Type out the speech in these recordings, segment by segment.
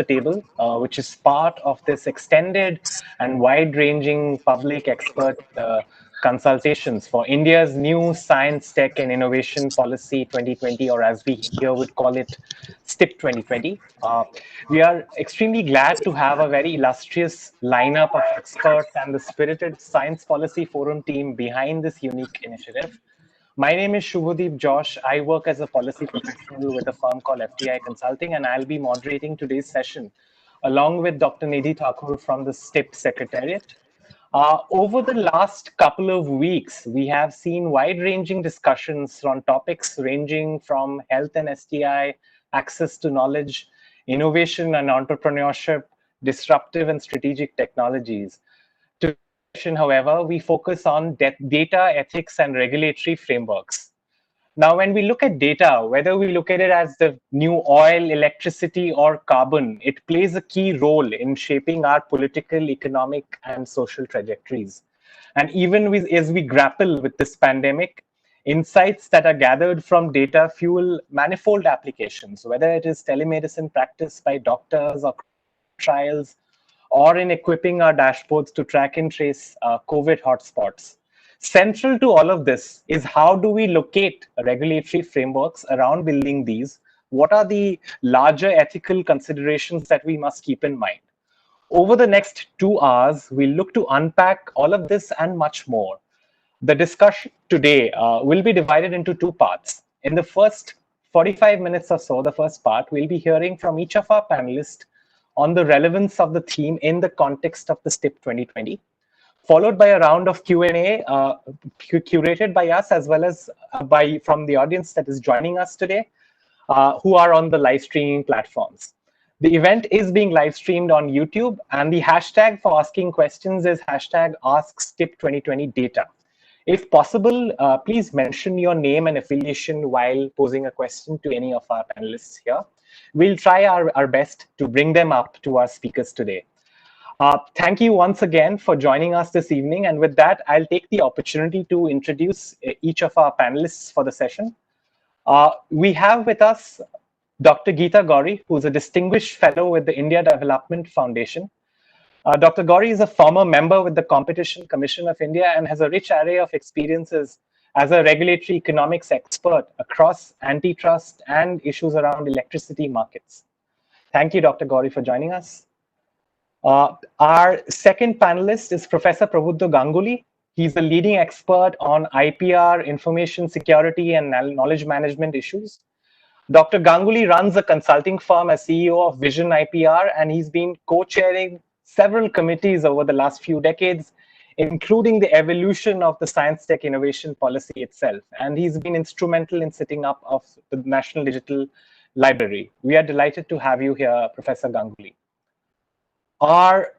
the table, which is part of this extended and wide-ranging public expert consultations for India's new Science, Tech and Innovation Policy 2020, or as we here would call it, STIP 2020. We are extremely glad to have a very illustrious lineup of experts and the spirited Science Policy Forum team behind this unique initiative. My name is Subhodeep Jash. I work as a policy professional with a firm called FTI Consulting, and I'll be moderating today's session along with Dr. Nidhi Thakur from the STIP Secretariat. Over the last couple of weeks, we have seen wide-ranging discussions on topics ranging from health and STI, access to knowledge, innovation and entrepreneurship, disruptive and strategic technologies. However, we focus on data, ethics, and regulatory frameworks. Now, when we look at data, whether we look at it as the new oil, electricity, or carbon, it plays a key role in shaping our political, economic, and social trajectories. And even as we grapple with this pandemic, insights that are gathered from data fuel manifold applications, whether it is telemedicine practice by doctors or trials, or in equipping our dashboards to track and trace COVID hotspots. Central to all of this is how do we locate regulatory frameworks around building these? What are the larger ethical considerations that we must keep in mind? Over the next 2 hours, we'll look to unpack all of this and much more. The discussion today will be divided into 2 parts. In the first 45 minutes or so, the first part, we'll be hearing from each of our panelists on the relevance of the theme in the context of the STIP 2020, followed by a round of Q&A curated by us as well as from the audience that is joining us today, who are on the live streaming platforms. The event is being live streamed on YouTube, and the hashtag for asking questions is hashtag AskSTIP2020Data. If possible, please mention your name and affiliation while posing a question to any of our panelists here. We'll try our best to bring them up to our speakers today. Thank you once again for joining us this evening. And with that, I'll take the opportunity to introduce each of our panelists for the session. We have with us Dr. Geeta Gouri, who's a distinguished fellow with the India Development Foundation. Dr. Gouri is a former member with the Competition Commission of India and has a rich array of experiences as a regulatory economics expert across antitrust and issues around electricity markets. Thank you, Dr. Gouri, for joining us. Our second panelist is Professor Prabuddha Ganguli. He's a leading expert on IPR, information security, and knowledge management issues. Dr. Ganguli runs a consulting firm as CEO of Vision IPR, and he's been co-chairing several committees over the last few decades, including the evolution of the Science Tech Innovation Policy itself. And he's been instrumental in setting up of the National Digital Library. We are delighted to have you here, Professor Ganguli. Our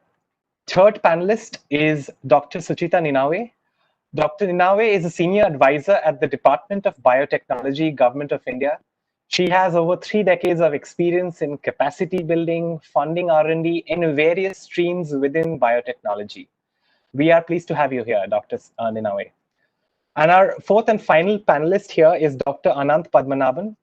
third panelist is Dr. Suchita Ninawe. Dr. Ninawe is a senior advisor at the Department of Biotechnology, Government of India. She has over 3 decades of experience in capacity building, funding R&D in various streams within biotechnology. We are pleased to have you here, Dr. Ninawe. And our fourth and final panelist here is Dr. Ananth Padmanabhan.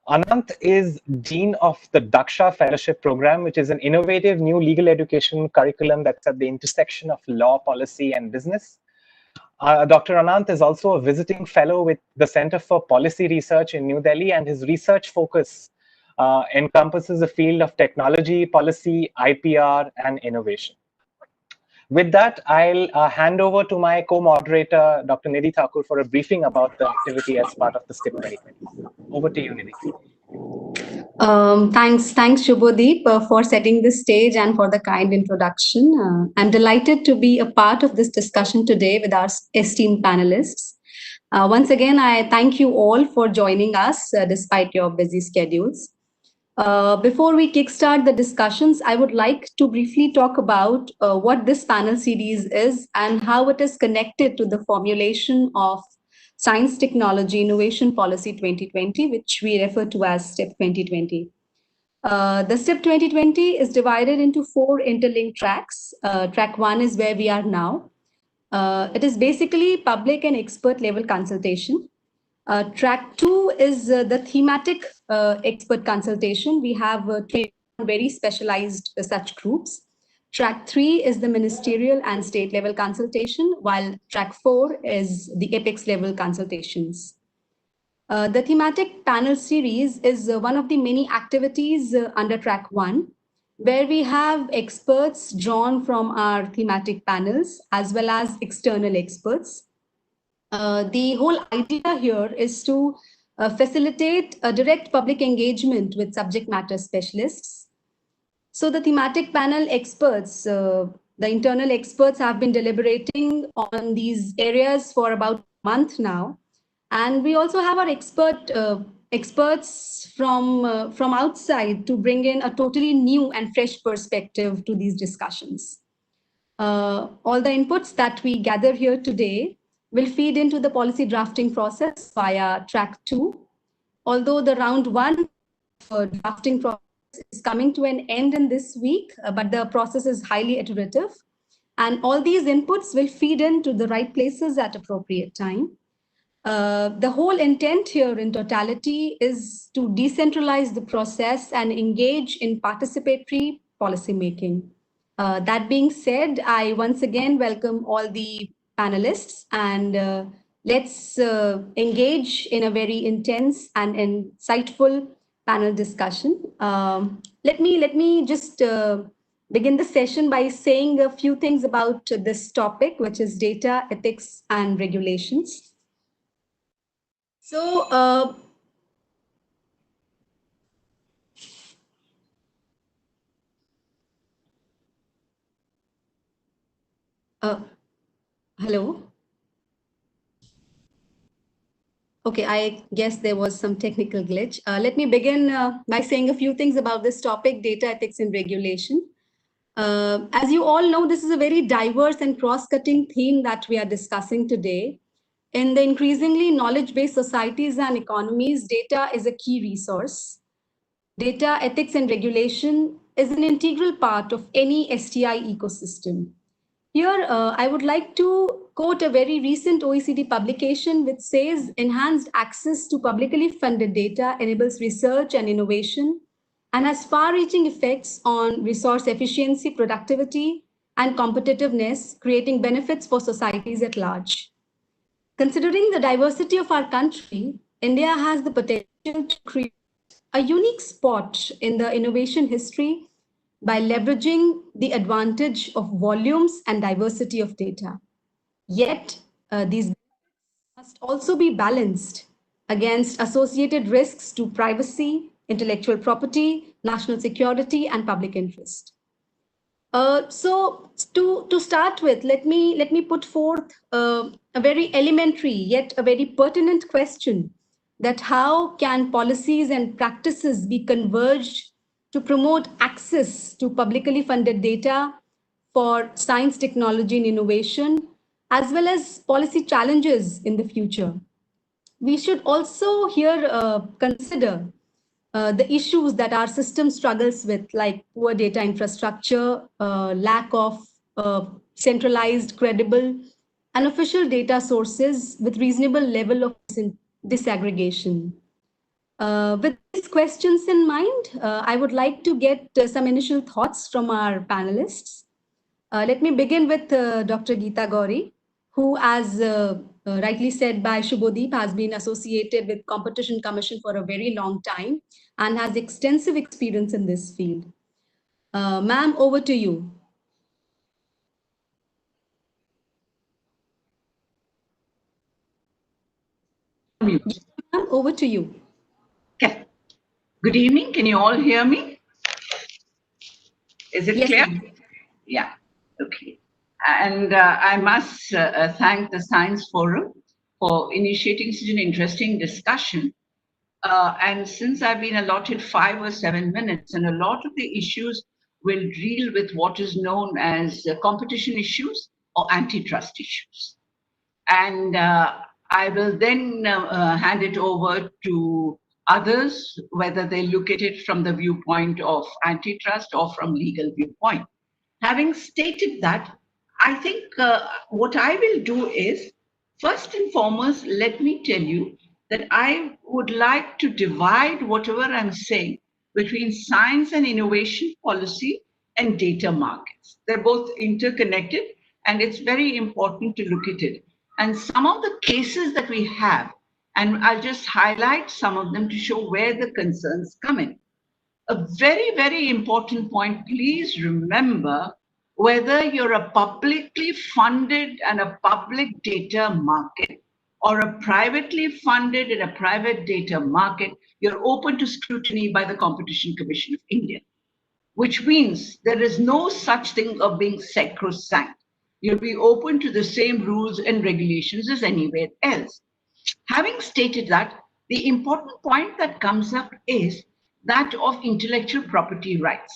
Ananth is Dean of the Daksha Fellowship Program, which is an innovative new legal education curriculum that's at the intersection of law, policy, and business. Dr. Ananth is also a visiting fellow with the Center for Policy Research in New Delhi, and his research focus encompasses the field of technology, policy, IPR, and innovation. With that, I'll hand over to my co-moderator, Dr. Nidhi Thakur, for a briefing about the activity as part of the STIP 2020. Over to you, Nidhi. Thanks, Subhodeep, for setting the stage and for the kind introduction. I'm delighted to be a part of this discussion today with our esteemed panelists. Once again, I thank you all for joining us despite your busy schedules. Before we kickstart the discussions, I would like to briefly talk about what this panel series is and how it is connected to the formulation of Science, Technology, Innovation Policy 2020, which we refer to as STIP 2020. The STIP 2020 is divided into 4 interlinked tracks. Track 1 is where we are now. It is basically public and expert level consultation. Track 2 is the thematic expert consultation. We have very specialized such groups. Track 3 is the ministerial and state level consultation, while track 4 is the apex level consultations. The thematic panel series is one of the many activities under track 1, where we have experts drawn from our thematic panels as well as external experts. The whole idea here is to facilitate a direct public engagement with subject matter specialists. So the thematic panel experts, the internal experts have been deliberating on these areas for about a month now. And we also have our experts from outside to bring in a totally new and fresh perspective to these discussions. All the inputs that we gather here today will feed into the policy drafting process via track 2. Although the round 1 drafting process is coming to an end in this week, but the process is highly iterative. And all these inputs will feed into the right places at appropriate time. The whole intent here in totality is to decentralize the process and engage in participatory policymaking. That being said, I once again welcome all the panelists, and let's engage in a very intense and insightful panel discussion. Let me just begin the session by saying a few things about this topic, which is data, ethics, and regulations. So, hello. Okay, I guess there was some technical glitch. Let me begin by saying a few things about this topic, data, ethics, and regulation. As you all know, this is a very diverse and cross-cutting theme that we are discussing today. In the increasingly knowledge-based societies and economies, data is a key resource. Data, ethics, and regulation is an integral part of any STI ecosystem. Here, I would like to quote a very recent OECD publication which says enhanced access to publicly funded data enables research and innovation and has far-reaching effects on resource efficiency, productivity, and competitiveness, creating benefits for societies at large. Considering the diversity of our country, India has the potential to create a unique spot in the innovation history by leveraging the advantage of volumes and diversity of data. Yet, these must also be balanced against associated risks to privacy, intellectual property, national security, and public interest. So to start with, let me put forth a very elementary yet a very pertinent question, that how can policies and practices be converged to promote access to publicly funded data for science, technology, and innovation, as well as policy challenges in the future. We should also here consider the issues that our system struggles with, like poor data infrastructure, lack of centralized, credible, and official data sources with reasonable level of disaggregation. With these questions in mind, I would like to get some initial thoughts from our panelists. Let me begin with Dr. Geeta Gouri, who, as rightly said by Subhodeep, has been associated with Competition Commission for a very long time and has extensive experience in this field. Ma'am, over to you. Ma'am, over to you. Okay. Good evening. Can you all hear me? Is it yes, clear? Yeah. Okay. And I must thank the Science Forum for initiating such an interesting discussion. And since I've been allotted 5 or 7 minutes, and a lot of the issues will deal with what is known as competition issues or antitrust issues. And I will then hand it over to others, whether they look at it from the viewpoint of antitrust or from legal viewpoint. Having stated that, I think what I will do is, first and foremost, let me tell you that I would like to divide whatever I'm saying between science and innovation policy and data markets. They're both interconnected, and it's very important to look at it. And some of the cases that we have, and I'll just highlight some of them to show where the concerns come in. A very, very important point, please remember, whether you're a publicly funded and a public data market or a privately funded and a private data market, you're open to scrutiny by the Competition Commission of India, which means there is no such thing of being sacrosanct. You'll be open to the same rules and regulations as anywhere else. Having stated that, the important point that comes up is that of intellectual property rights.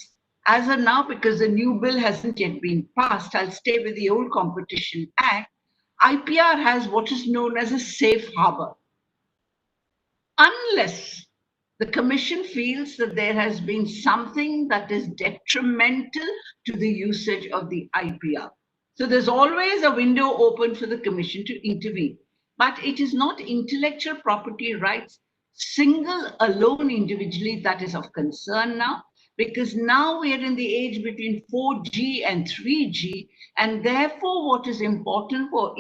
As of now, because the new bill hasn't yet been passed, I'll stay with the old Competition Act. IPR has what is known as a safe harbor. Unless the Commission feels that there has been something that is detrimental to the usage of the IPR. So there's always a window open for the Commission to intervene. But it is not intellectual property rights single alone individually that is of concern now, because now we are in the age between 4G and 3G, and therefore what is important for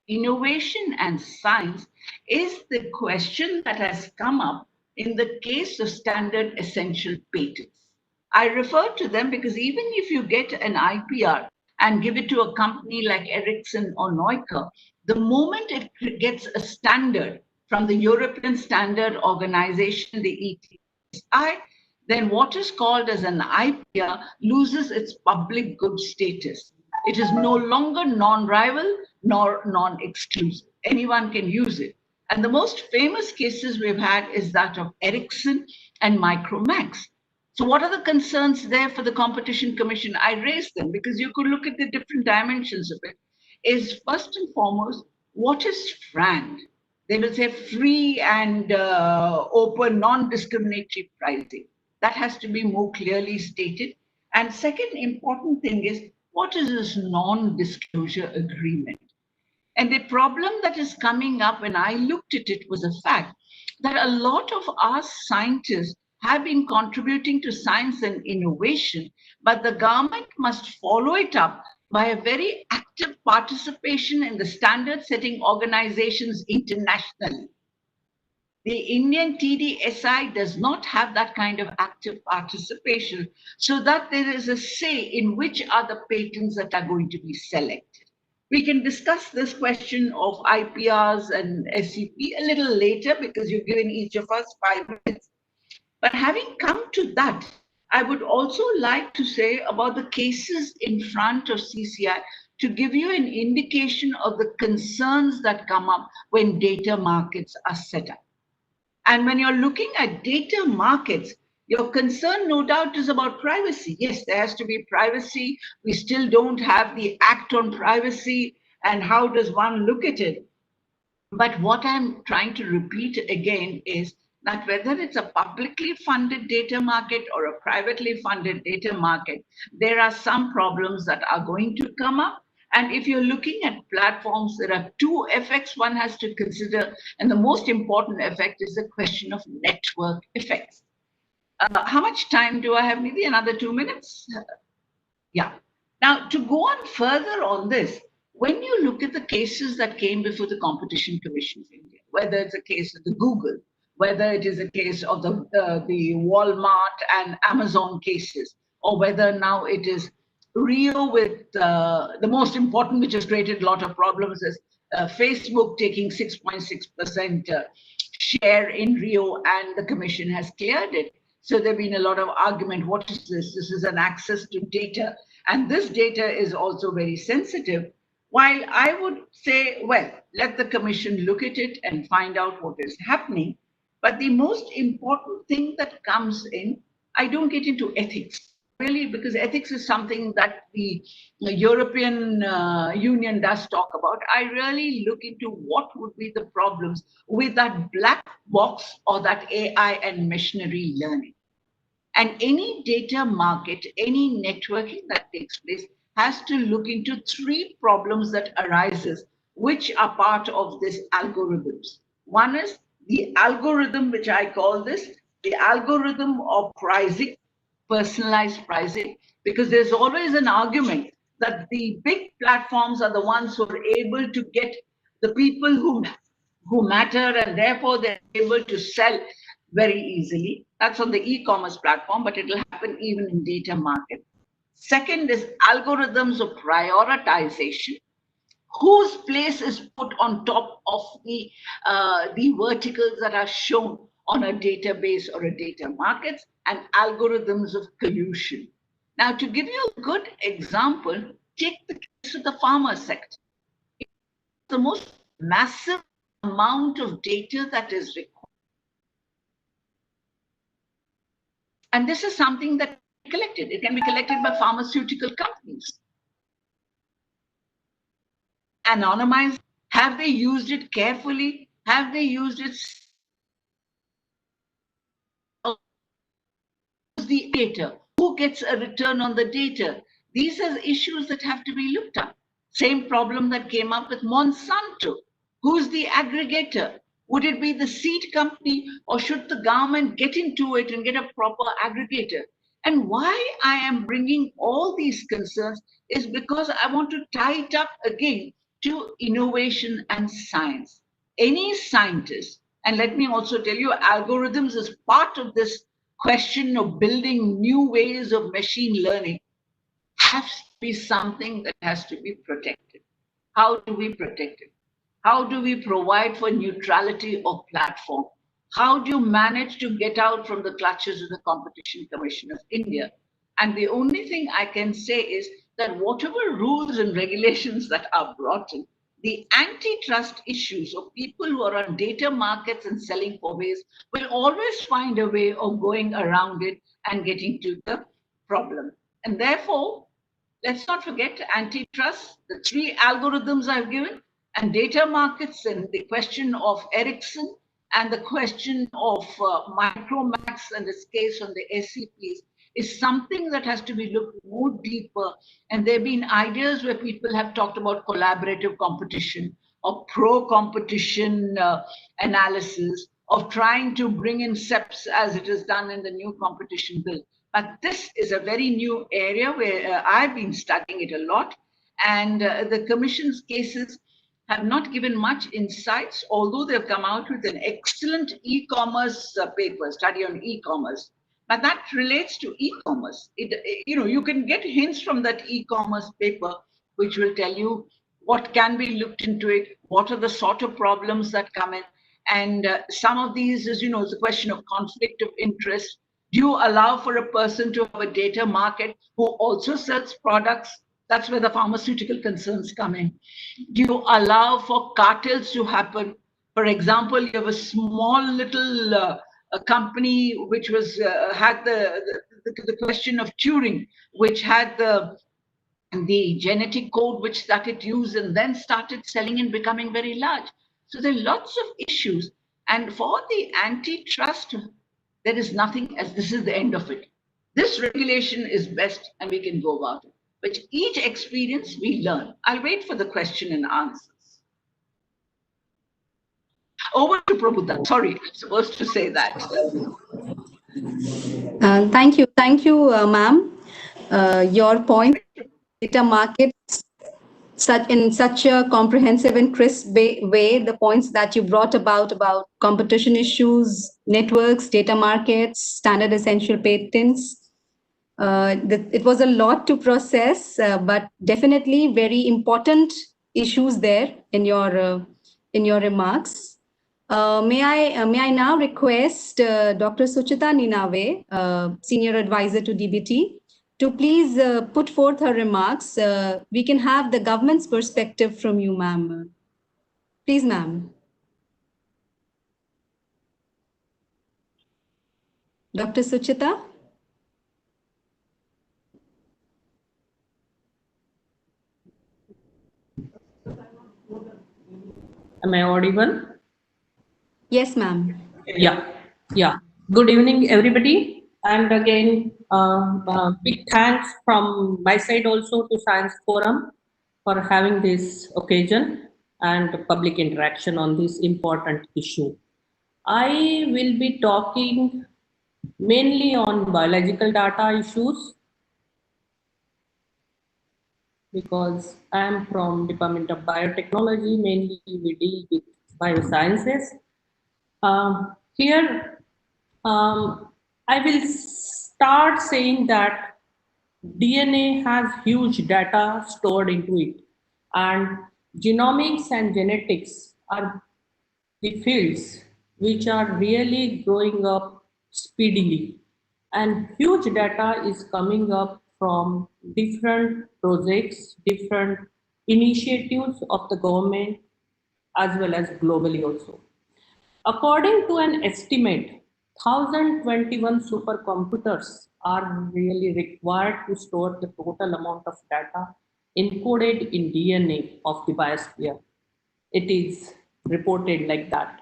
innovation and science is the question that has come up in the case of standard essential patents. I refer to them because even if you get an IPR and give it to a company like Ericsson or Nokia, the moment it gets a standard from the European Standard Organization, the ETSI, then what is called as an IPR loses its public good status. It is no longer non-rival nor non-exclusive. Anyone can use it. And the most famous cases we've had is that of Ericsson and Micromax. So what are the concerns there for the Competition Commission? I raised them because you could look at the different dimensions of it. Is first and foremost, what is FRAND? They will say free and open, non-discriminatory pricing. That has to be more clearly stated. And second important thing is, what is this non-disclosure agreement? And the problem that is coming up when I looked at it was the fact that a lot of our scientists have been contributing to science and innovation, but the government must follow it up by a very active participation in the standard setting organizations internationally. The Indian TDSI does not have that kind of active participation, so that there is a say in which are the patents that are going to be selected. We can discuss this question of IPRs and SCP a little later because you've given each of us 5 minutes. But having come to that, I would also like to say about the cases in front of CCI to give you an indication of the concerns that come up when data markets are set up. And when you're looking at data markets, your concern, no doubt, is about privacy. Yes, there has to be privacy. We still don't have the Act on Privacy, and how does one look at it? But what I'm trying to repeat again is that whether it's a publicly funded data market or a privately funded data market, there are some problems that are going to come up. And if you're looking at platforms, there are 2 effects one has to consider. And the most important effect is the question of network effects. How much time do I have, Nidhi? Another 2 minutes? Yeah. Now, to go on further on this, when you look at the cases that came before the Competition Commission of India, whether it's a case of the Google, whether it is a case of the Walmart and Amazon cases, or whether now it is Rio with the most important, which has created a lot of problems, is Facebook taking 6.6% share in Rio, and the Commission has cleared it. So there's been a lot of argument. What is this? This is an access to data. And this data is also very sensitive. While I would say, well, let the Commission look at it and find out what is happening. But the most important thing that comes in, I don't get into ethics, really, because ethics is something that the European Union does talk about. I really look into what would be the problems with that black box or that AI and machinery learning. And any data market, any networking that takes place has to look into 3 problems that arises, which are part of this algorithms. One is the algorithm, which I call this the algorithm of pricing, personalized pricing, because there's always an argument that the big platforms are the ones who are able to get the people who matter, and therefore they're able to sell very easily. That's on the e-commerce platform, but it will happen even in data market. Second is algorithms of prioritization, whose place is put on top of the verticals that are shown on a database or a data markets, and algorithms of collusion. Now, to give you a good example, take the case of the pharma sector. It's the most massive amount of data that is required. And this is something that can be collected. It can be collected by pharmaceutical companies. Anonymized. Have they used it carefully? Have they used it? The data? Who gets a return on the data? These are issues that have to be looked at. Same problem that came up with Monsanto. Who's the aggregator? Would it be the seed company, or should the government get into it and get a proper aggregator? And why I am bringing all these concerns is because I want to tie it up again to innovation and science. Any scientist, and let me also tell you, algorithms is part of this question of building new ways of machine learning, has to be something that has to be protected. How do we protect it? How do we provide for neutrality of platform? How do you manage to get out from the clutches of the Competition Commission of India? And the only thing I can say is that whatever rules and regulations that are brought in, the antitrust issues of people who are on data markets and selling for waste will always find a way of going around it and getting to the problem. And therefore, let's not forget antitrust, the three algorithms I've given, and data markets, and the question of Ericsson, and the question of Micromax and its case on the SCPs is something that has to be looked more deeper. And there have been ideas where people have talked about collaborative competition or pro-competition analysis, of trying to bring in SEPs as it is done in the new competition bill. But this is a very new area where I've been studying it a lot. And the Commission's cases have not given much insights, although they've come out with an excellent e-commerce paper, study on e-commerce. But that relates to e-commerce. You can get hints from that e-commerce paper, which will tell you what can be looked into it, what are the sort of problems that come in. And some of these is, it's a question of conflict of interest. Do you allow for a person to have a data market who also sells products? That's where the pharmaceutical concerns come in. Do you allow for cartels to happen? For example, you have a small little a company which was had the question of Turing, which had the genetic code which started used and then started selling and becoming very large. So there are lots of issues. And for the antitrust, there is nothing as this is the end of it. This regulation is best and we can go about it. But each experience we learn. I'll wait for the question and answers. Over to Prabuddha. Sorry, I'm supposed to say that. Thank you, ma'am. Your point, data markets, in such a comprehensive and crisp way, the points that you brought about competition issues, networks, data markets, standard essential patents. It was a lot to process, but definitely very important issues there in your remarks. May I now request Dr. Suchita Ninawe, Senior Advisor to DBT, to please put forth her remarks. We can have the government's perspective from you, ma'am. Please, ma'am. Dr. Suchita? Am I audible? Yes, ma'am. Yeah. Good evening, everybody. And again, big thanks from my side also to Science Forum for having this occasion and public interaction on this important issue. I will be talking mainly on biological data issues, because I am from Department of Biotechnology. Mainly we deal with biosciences. Here, I will start saying that DNA has huge data stored into it, and genomics and genetics are the fields which are really growing up speedily, and huge data is coming up from different projects, different initiatives of the government as well as globally also. According to an estimate, 1021 supercomputers are really required to store the total amount of data encoded in DNA of the biosphere. It is reported like that.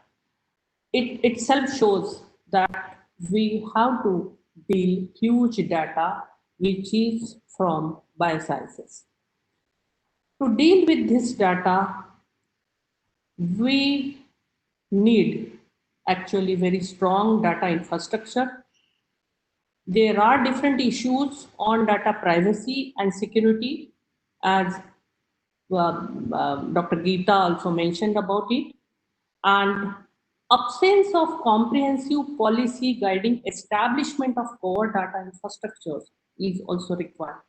It itself shows that we have to deal huge data which is from biosciences. To deal with this data, we need actually very strong data infrastructure. There are different issues on data privacy and security, as Dr. Geeta also mentioned about it, and absence of comprehensive policy guiding establishment of core data infrastructures is also required.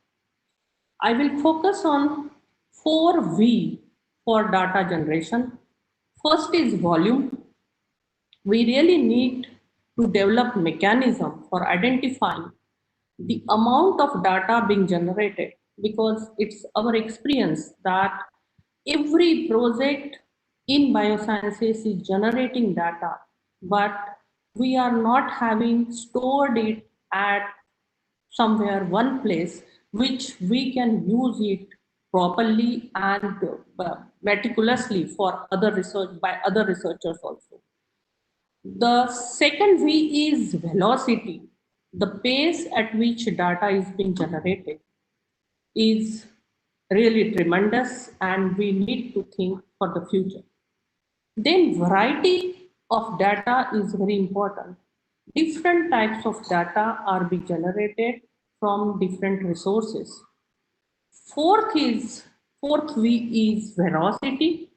I will focus on 4V for data generation. First is volume. We really need to develop mechanism for identifying the amount of data being generated, because it's our experience that every project in biosciences is generating data, but we are not having stored it at somewhere one place which we can use it properly and meticulously for other research by other researchers also. The second V is velocity. The pace at which data is being generated is really tremendous, and we need to think for the future. Then variety of data is very important. Different types of data are being generated from different resources. Fourth V is veracity.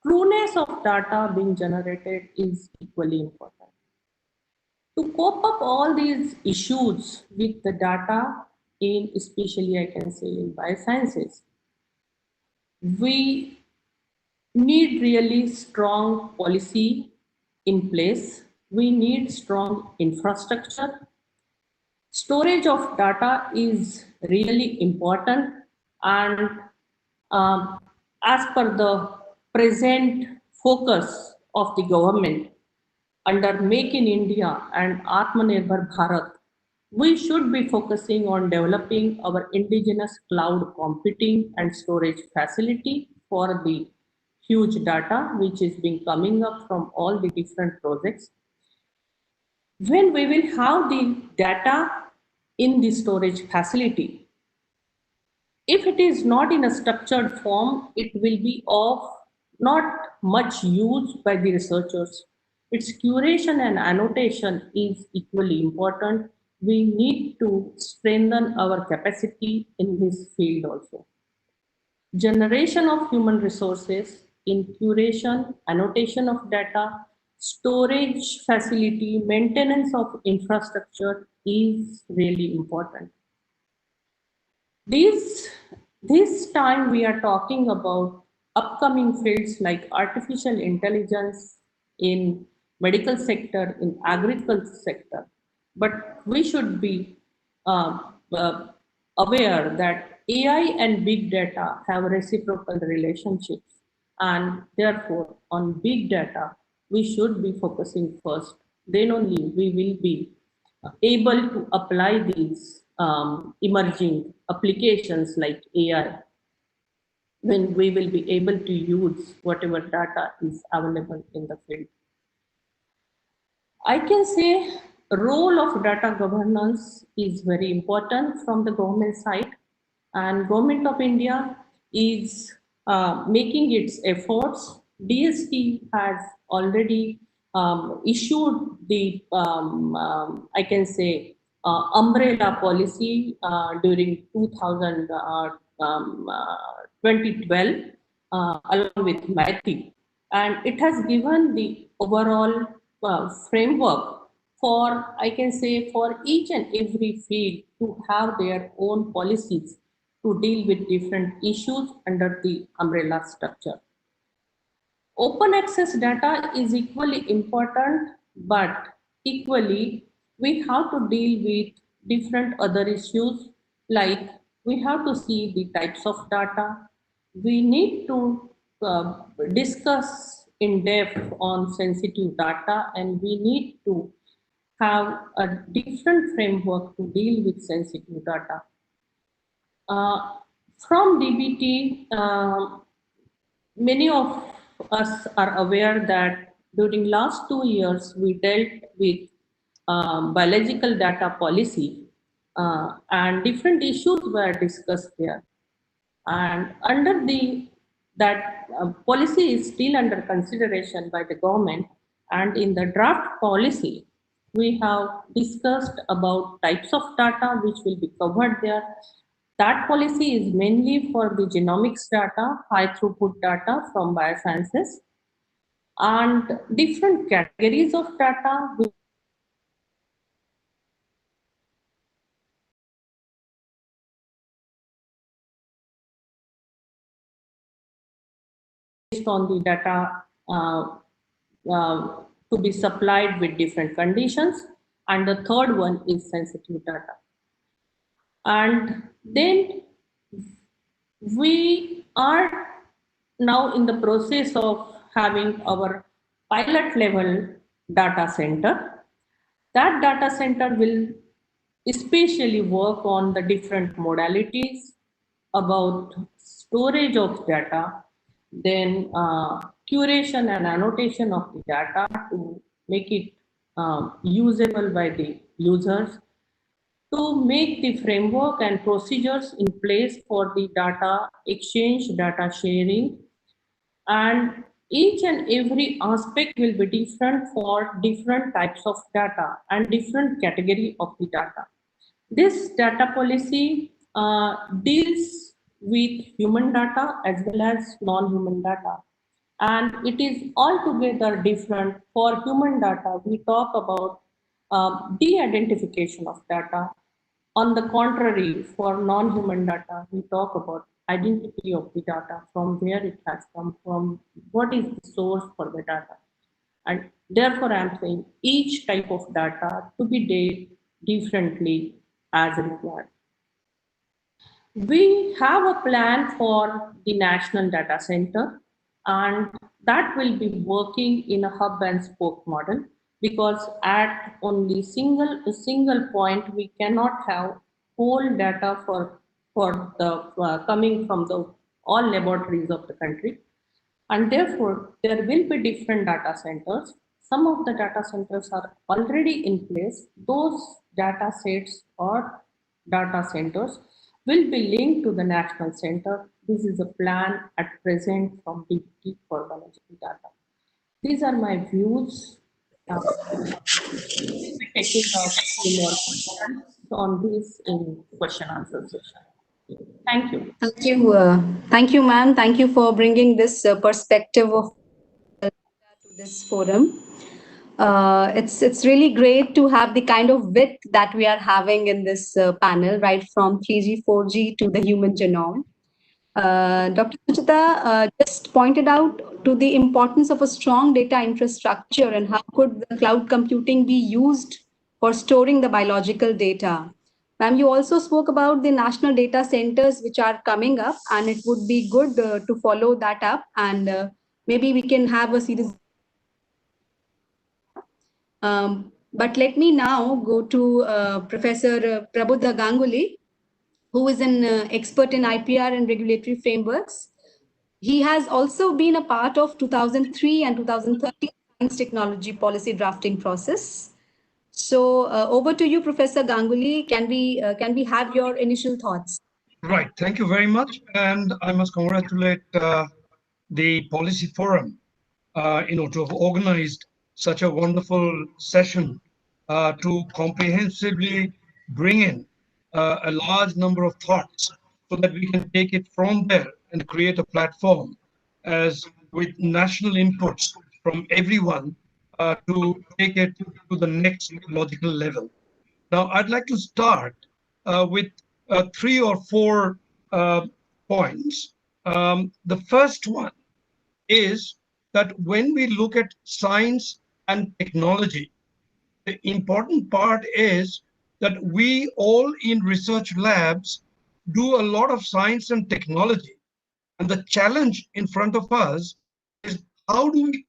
Trueness of data being generated is equally important. To cope up all these issues with the data, in especially I can say in biosciences, we need really strong policy in place. We need strong infrastructure. Storage of data is really important, and as per the present focus of the government under Make in India and Atmanirbhar Bharat, we should be focusing on developing our indigenous cloud computing and storage facility for the huge data which is being coming up from all the different projects. When we will have the data in the storage facility, if it is not in a structured form, it will be of not much use by the researchers. Its curation and annotation is equally important. We need to strengthen our capacity in this field also. Generation of human resources in curation, annotation of data, storage facility, maintenance of infrastructure is really important. This time we are talking about upcoming fields like artificial intelligence in medical sector, in agriculture sector, but we should be aware that AI and big data have reciprocal relationships, and therefore on big data we should be focusing first. Then only we will be able to apply these emerging applications like AI, when we will be able to use whatever data is available in the field. I can say the role of data governance is very important from the government side, and Government of India is making its efforts. DST has already issued the, I can say, umbrella policy during 2012 along with MAITI. And it has given the overall framework for, I can say, for each and every field to have their own policies to deal with different issues under the umbrella structure. Open access data is equally important, but equally we have to deal with different other issues, like we have to see the types of data. We need to discuss in depth on sensitive data, and we need to have a different framework to deal with sensitive data. From DBT, many of us are aware that during last 2 years, we dealt with biological data policy and different issues were discussed there. And under that policy is still under consideration by the government, and in the draft policy, we have discussed about types of data which will be covered there. That policy is mainly for the genomics data, high throughput data from biosciences, and different categories of data based on the data to be supplied with different conditions. And the third one is sensitive data. And then we are now in the process of having our pilot level data center. That data center will especially work on the different modalities about storage of data, then curation and annotation of the data to make it usable by the users, to make the framework and procedures in place for the data exchange, data sharing, and each and every aspect will be different for different types of data and different category of the data. This data policy deals with human data as well as non-human data. And it is altogether different. For human data, we talk about de-identification of data. On the contrary, for non-human data, we talk about identity of the data, from where it has come from, what is the source for the data. And therefore, I'm saying each type of data to be dealt differently as required. We have a plan for the National Data Center, and that will be working in a hub and spoke model, because at only a single point we cannot have whole data for the coming from the all laboratories of the country, and therefore there will be different data centers. Some of the data centers are already in place. Those data sets or data centers will be linked to the national center. This is a plan at present from DBT for biological data. These are my views. We'll be taking a few more questions on this in question answer session. Thank you. Thank you, ma'am. Thank you for bringing this perspective of to this forum. It's really great to have the kind of width that we are having in this panel, right from 3G, 4G to the human genome. Dr. Suchita just pointed out to the importance of a strong data infrastructure and how could the cloud computing be used for storing the biological data. Ma'am, you also spoke about the national data centers which are coming up, and it would be good to follow that up, and maybe we can have a series. But let me now go to Professor Prabuddha Ganguli, who is an expert in IPR and regulatory frameworks. He has also been a part of 2003 and 2013 science technology policy drafting process. So over to you, Professor Ganguli. Can we have your initial thoughts? Right. Thank you very much. And I must congratulate the Policy Forum to have organized such a wonderful session to comprehensively bring in a large number of thoughts so that we can take it from there and create a platform as with national inputs from everyone to take it to the next logical level. Now, I'd like to start with 3 or 4 points. The first one is that when we look at science and technology, the important part is that we all in research labs do a lot of science and technology. And the challenge in front of us is how do we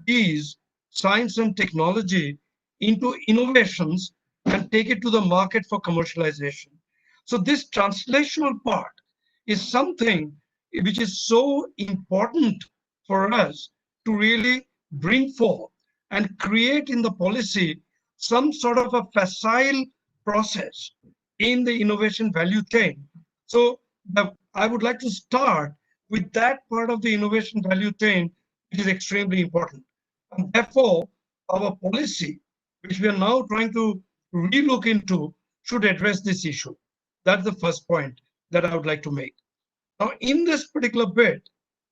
these science and technology into innovations and take it to the market for commercialization. So this translational part is something which is so important for us to really bring forth and create in the policy some sort of a facile process in the innovation value chain. So I would like to start with that part of the innovation value chain, which is extremely important. And therefore, our policy, which we are now trying to relook into, should address this issue. That's the first point that I would like to make. Now, in this particular bit,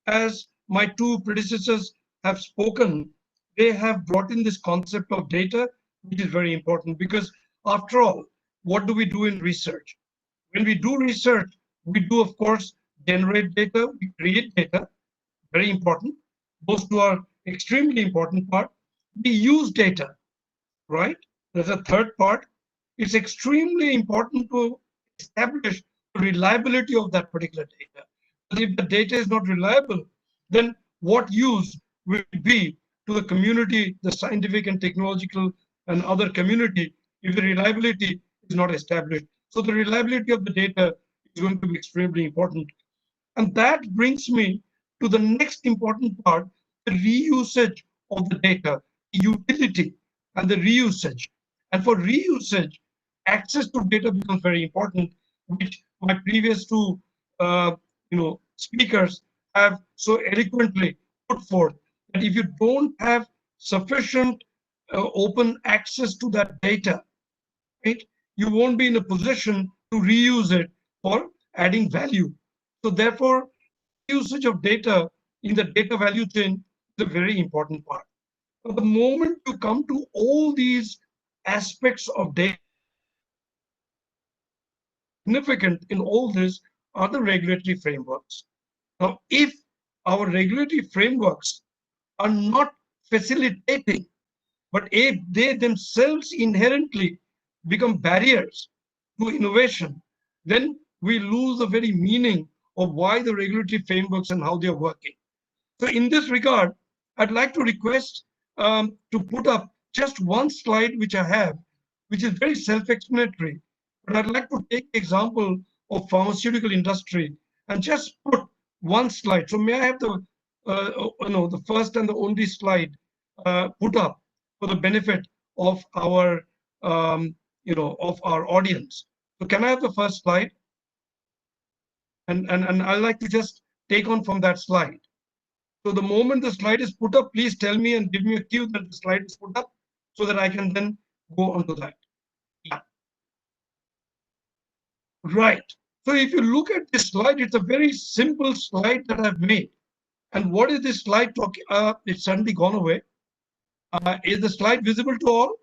as my 2 predecessors have spoken, they have brought in this concept of data, which is very important because, after all, what do we do in research? When we do research, we do, of course, generate data, we create data, very important. Those 2 are extremely important part. We use data, right? There's a third part. It's extremely important to establish the reliability of that particular data. But if the data is not reliable, then what use will it be to the community, the scientific and technological and other community, if the reliability is not established? So the reliability of the data is going to be extremely important. And that brings me to the next important part, the reusage of the data, utility and the reusage. And for reusage, access to data becomes very important, which my previous 2 speakers have so eloquently put forth, that if you don't have sufficient open access to that data, right, you won't be in a position to reuse it for adding value. So therefore, usage of data in the data value chain is a very important part. But the moment you come to all these aspects of data, significant in all this are the regulatory frameworks. Now, if our regulatory frameworks are not facilitating, but if they themselves inherently become barriers to innovation, then we lose the very meaning of why the regulatory frameworks and how they are working. So in this regard, I'd like to request to put up just one slide which I have, which is very self-explanatory. But I'd like to take the example of pharmaceutical industry and just put one slide. So may I have the the first and the only slide put up for the benefit of our of our audience? So can I have the first slide? And I'd like to just take on from that slide. So the moment the slide is put up, please tell me and give me a cue that the slide is put up so that I can then go on to that. Yeah. Right. So if you look at this slide, it's a very simple slide that I've made. And what is this slide talking? It's suddenly gone away. Is the slide visible to all?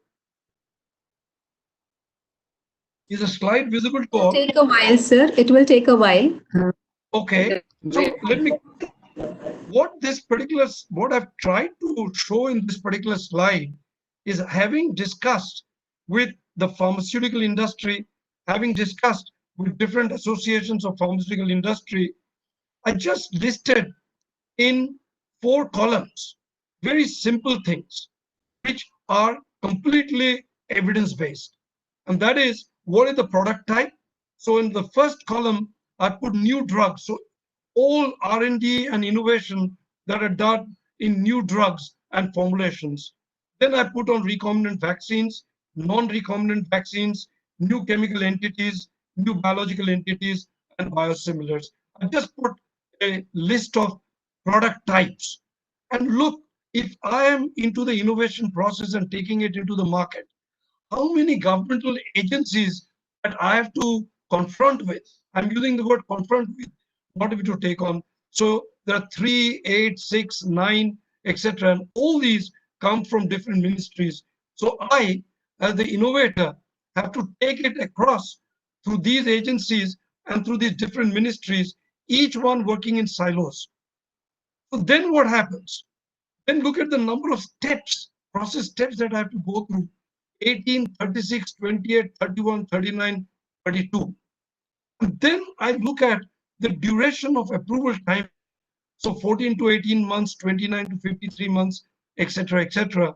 Is the slide visible to all? It will take a while, sir. It will take a while. Okay. So let me. What I've tried to show in this particular slide is, having discussed with the pharmaceutical industry, having discussed with different associations of pharmaceutical industry, I just listed in 4 columns very simple things which are completely evidence-based. And that is, what is the product type? So in the first column, I put new drugs. So all R&D and innovation that are done in new drugs and formulations. Then I put on recombinant vaccines, non-recombinant vaccines, new chemical entities, new biological entities, and biosimilars. I just put a list of product types. And look, if I am into the innovation process and taking it into the market, how many governmental agencies that I have to confront with? I'm using the word confront with, not to take on. So there are 3, 8, 6, 9, etc. And all these come from different ministries. So I, as the innovator, have to take it across through these agencies and through these different ministries, each one working in silos. So then what happens? Then look at the number of steps, process steps that I have to go through. 18, 36, 28, 31, 39, 32. And then I look at the duration of approval time. So 14 to 18 months, 29 to 53 months, etc., etc.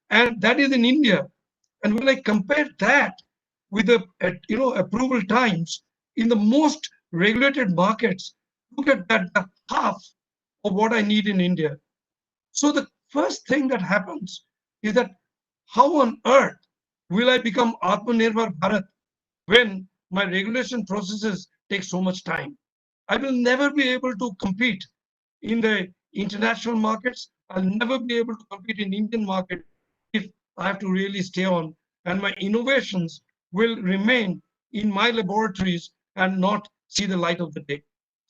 And that is in India. And when I compare that with the approval times in the most regulated markets, look at that, the half of what I need in India. So the first thing that happens is that how on earth will I become Atmanirbhar Bharat when my regulation processes take so much time? I will never be able to compete in the international markets. I'll never be able to compete in Indian market if I have to really stay on. And my innovations will remain in my laboratories and not see the light of the day.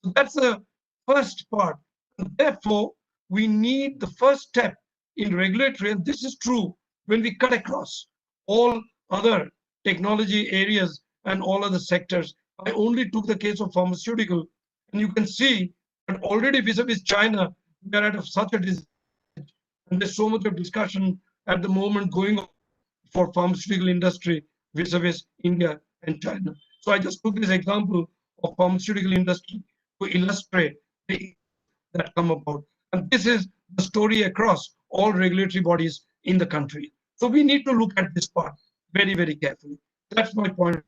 So that's the first part. And therefore, we need the first step in regulatory, and this is true when we cut across all other technology areas and all other sectors. I only took the case of pharmaceutical, and you can see that already vis-a-vis China, we are at such a disadvantage. And there's so much of discussion at the moment going on for pharmaceutical industry vis-a-vis India and China. So I just took this example of pharmaceutical industry to illustrate the that come about. And this is the story across all regulatory bodies in the country. So we need to look at this part very, very carefully. That's my point.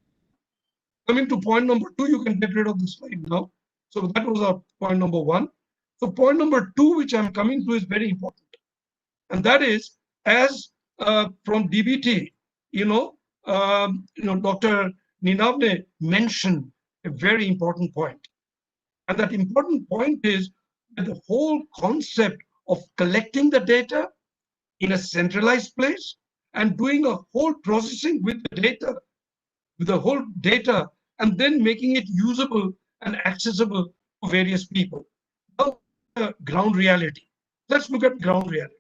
Coming to point number 2, you can get rid of the slide now. So that was our point number 1. So point number 2, which I'm coming to, is very important. And that is, as from DBT, Dr. Ninawe mentioned a very important point. And that important point is that the whole concept of collecting the data in a centralized place and doing a whole processing with the whole data, and then making it usable and accessible to various people. Now, ground reality. Let's look at ground reality.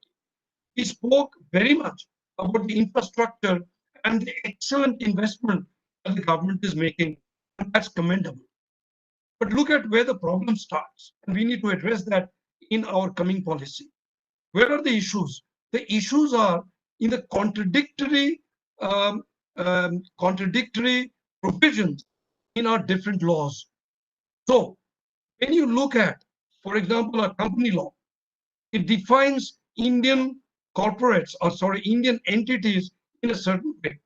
He spoke very much about the infrastructure and the excellent investment that the government is making, and that's commendable. But look at where the problem starts, and we need to address that in our coming policy. Where are the issues? The issues are in the contradictory provisions in our different laws. So when you look at, for example, a company law, it defines Indian Indian entities in a certain way.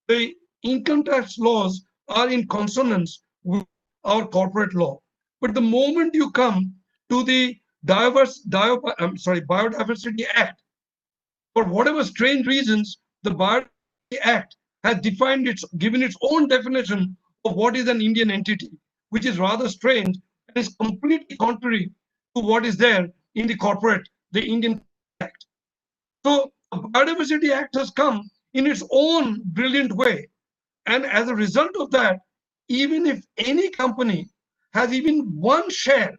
The income tax laws are in consonance with our corporate law. But the moment you come to the Biodiversity Act, for whatever strange reasons, the Biodiversity Act has given its own definition of what is an Indian entity, which is rather strange and is completely contrary to what is there in the Indian Act. So the Biodiversity Act has come in its own brilliant way. And as a result of that, even if any company has even one share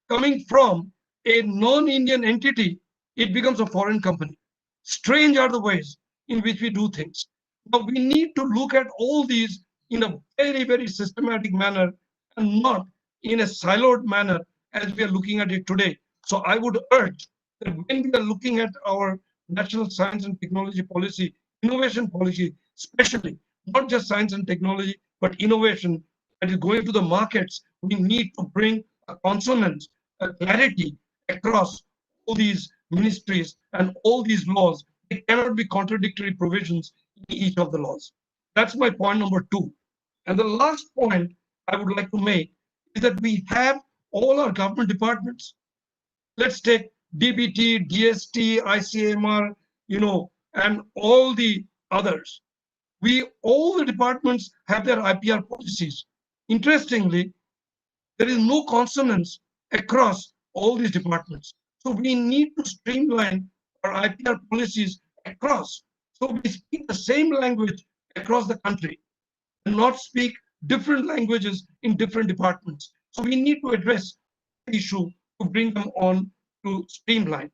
coming from a non-Indian entity, it becomes a foreign company. Strange are the ways in which we do things. But we need to look at all these in a very, very systematic manner and not in a siloed manner as we are looking at it today. So I would urge that when we are looking at our national science and technology policy, innovation policy, especially, not just science and technology, but innovation that is going to the markets, we need to bring a consonance, a clarity across all these ministries and all these laws. There cannot be contradictory provisions in each of the laws. That's my point number 2. And the last point I would like to make is that we have all our government departments. Let's take DBT, DST, ICMR, and all the others. All the departments have their IPR policies. Interestingly, there is no consonance across all these departments. So we need to streamline or IPR policies across. So we speak the same language across the country and not speak different languages in different departments. So we need to address the issue to bring them on to streamline.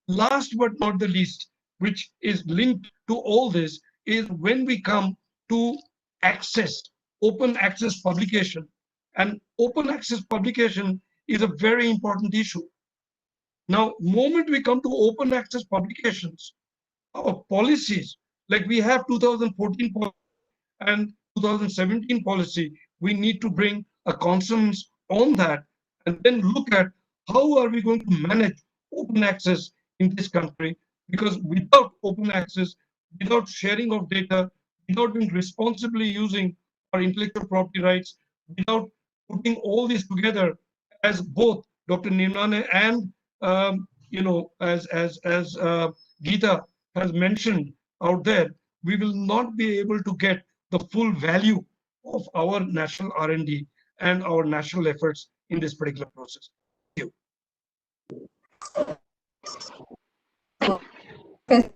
Last but not the least, which is linked to all this, is when we come to access, open access publication. And open access publication is a very important issue. Now, moment we come to open access publications, our policies, like we have 2014 policy and 2017 policy, we need to bring a consonance on that and then look at how are we going to manage open access in this country, because without open access, without sharing of data, without being responsibly using our intellectual property rights, without putting all this together, as both Dr. Ninawe and as Geeta has mentioned out there, we will not be able to get the full value of our national R&D and our national efforts in this particular process. Thank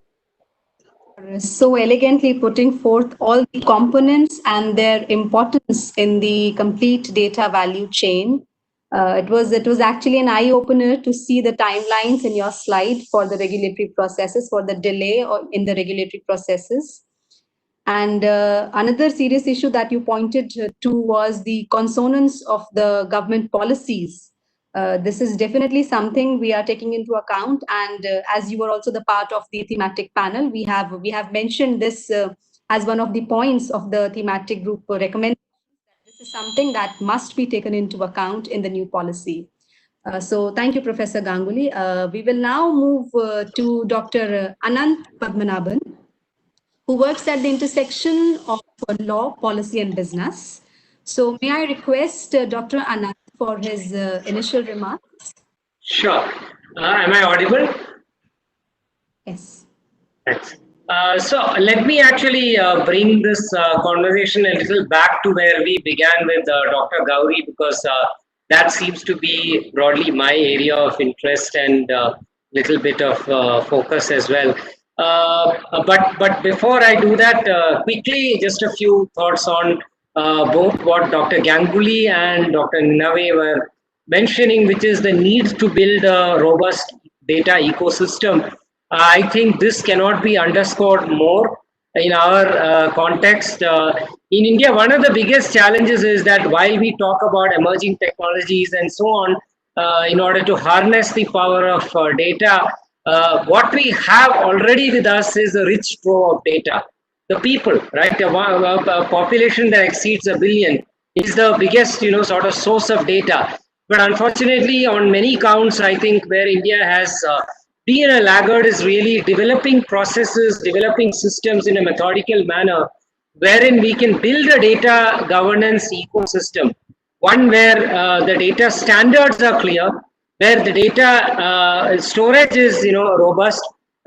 you. So elegantly putting forth all the components and their importance in the complete data value chain. It was actually an eye-opener to see the timelines in your slide for the regulatory processes, for the delay in the regulatory processes. And another serious issue that you pointed to was the consonance of the government policies. This is definitely something we are taking into account. And as you were also the part of the thematic panel, we have mentioned this as one of the points of the thematic group recommendation. This is something that must be taken into account in the new policy. So thank you, Professor Ganguli. We will now move to Dr. Ananth Padmanabhan, who works at the intersection of law, policy, and business. So may I request Dr. Ananth for his initial remarks? Sure. Am I audible? Yes. Thanks. So let me actually bring this conversation a little back to where we began with Dr. Gouri, because that seems to be broadly my area of interest and little bit of focus as well. But before I do that, quickly, just a few thoughts on both what Dr. Ganguli and Dr. Ninawe were mentioning, which is the need to build a robust data ecosystem. I think this cannot be underscored more in our context. In India, one of the biggest challenges is that while we talk about emerging technologies and so on, in order to harness the power of data, what we have already with us is a rich trove of data. The people, right? A population that exceeds 1 billion is the biggest, sort of source of data. But unfortunately, on many counts, I think where India has being a laggard is really developing processes, developing systems in a methodical manner, wherein we can build a data governance ecosystem, one where the data standards are clear, where the data storage is robust,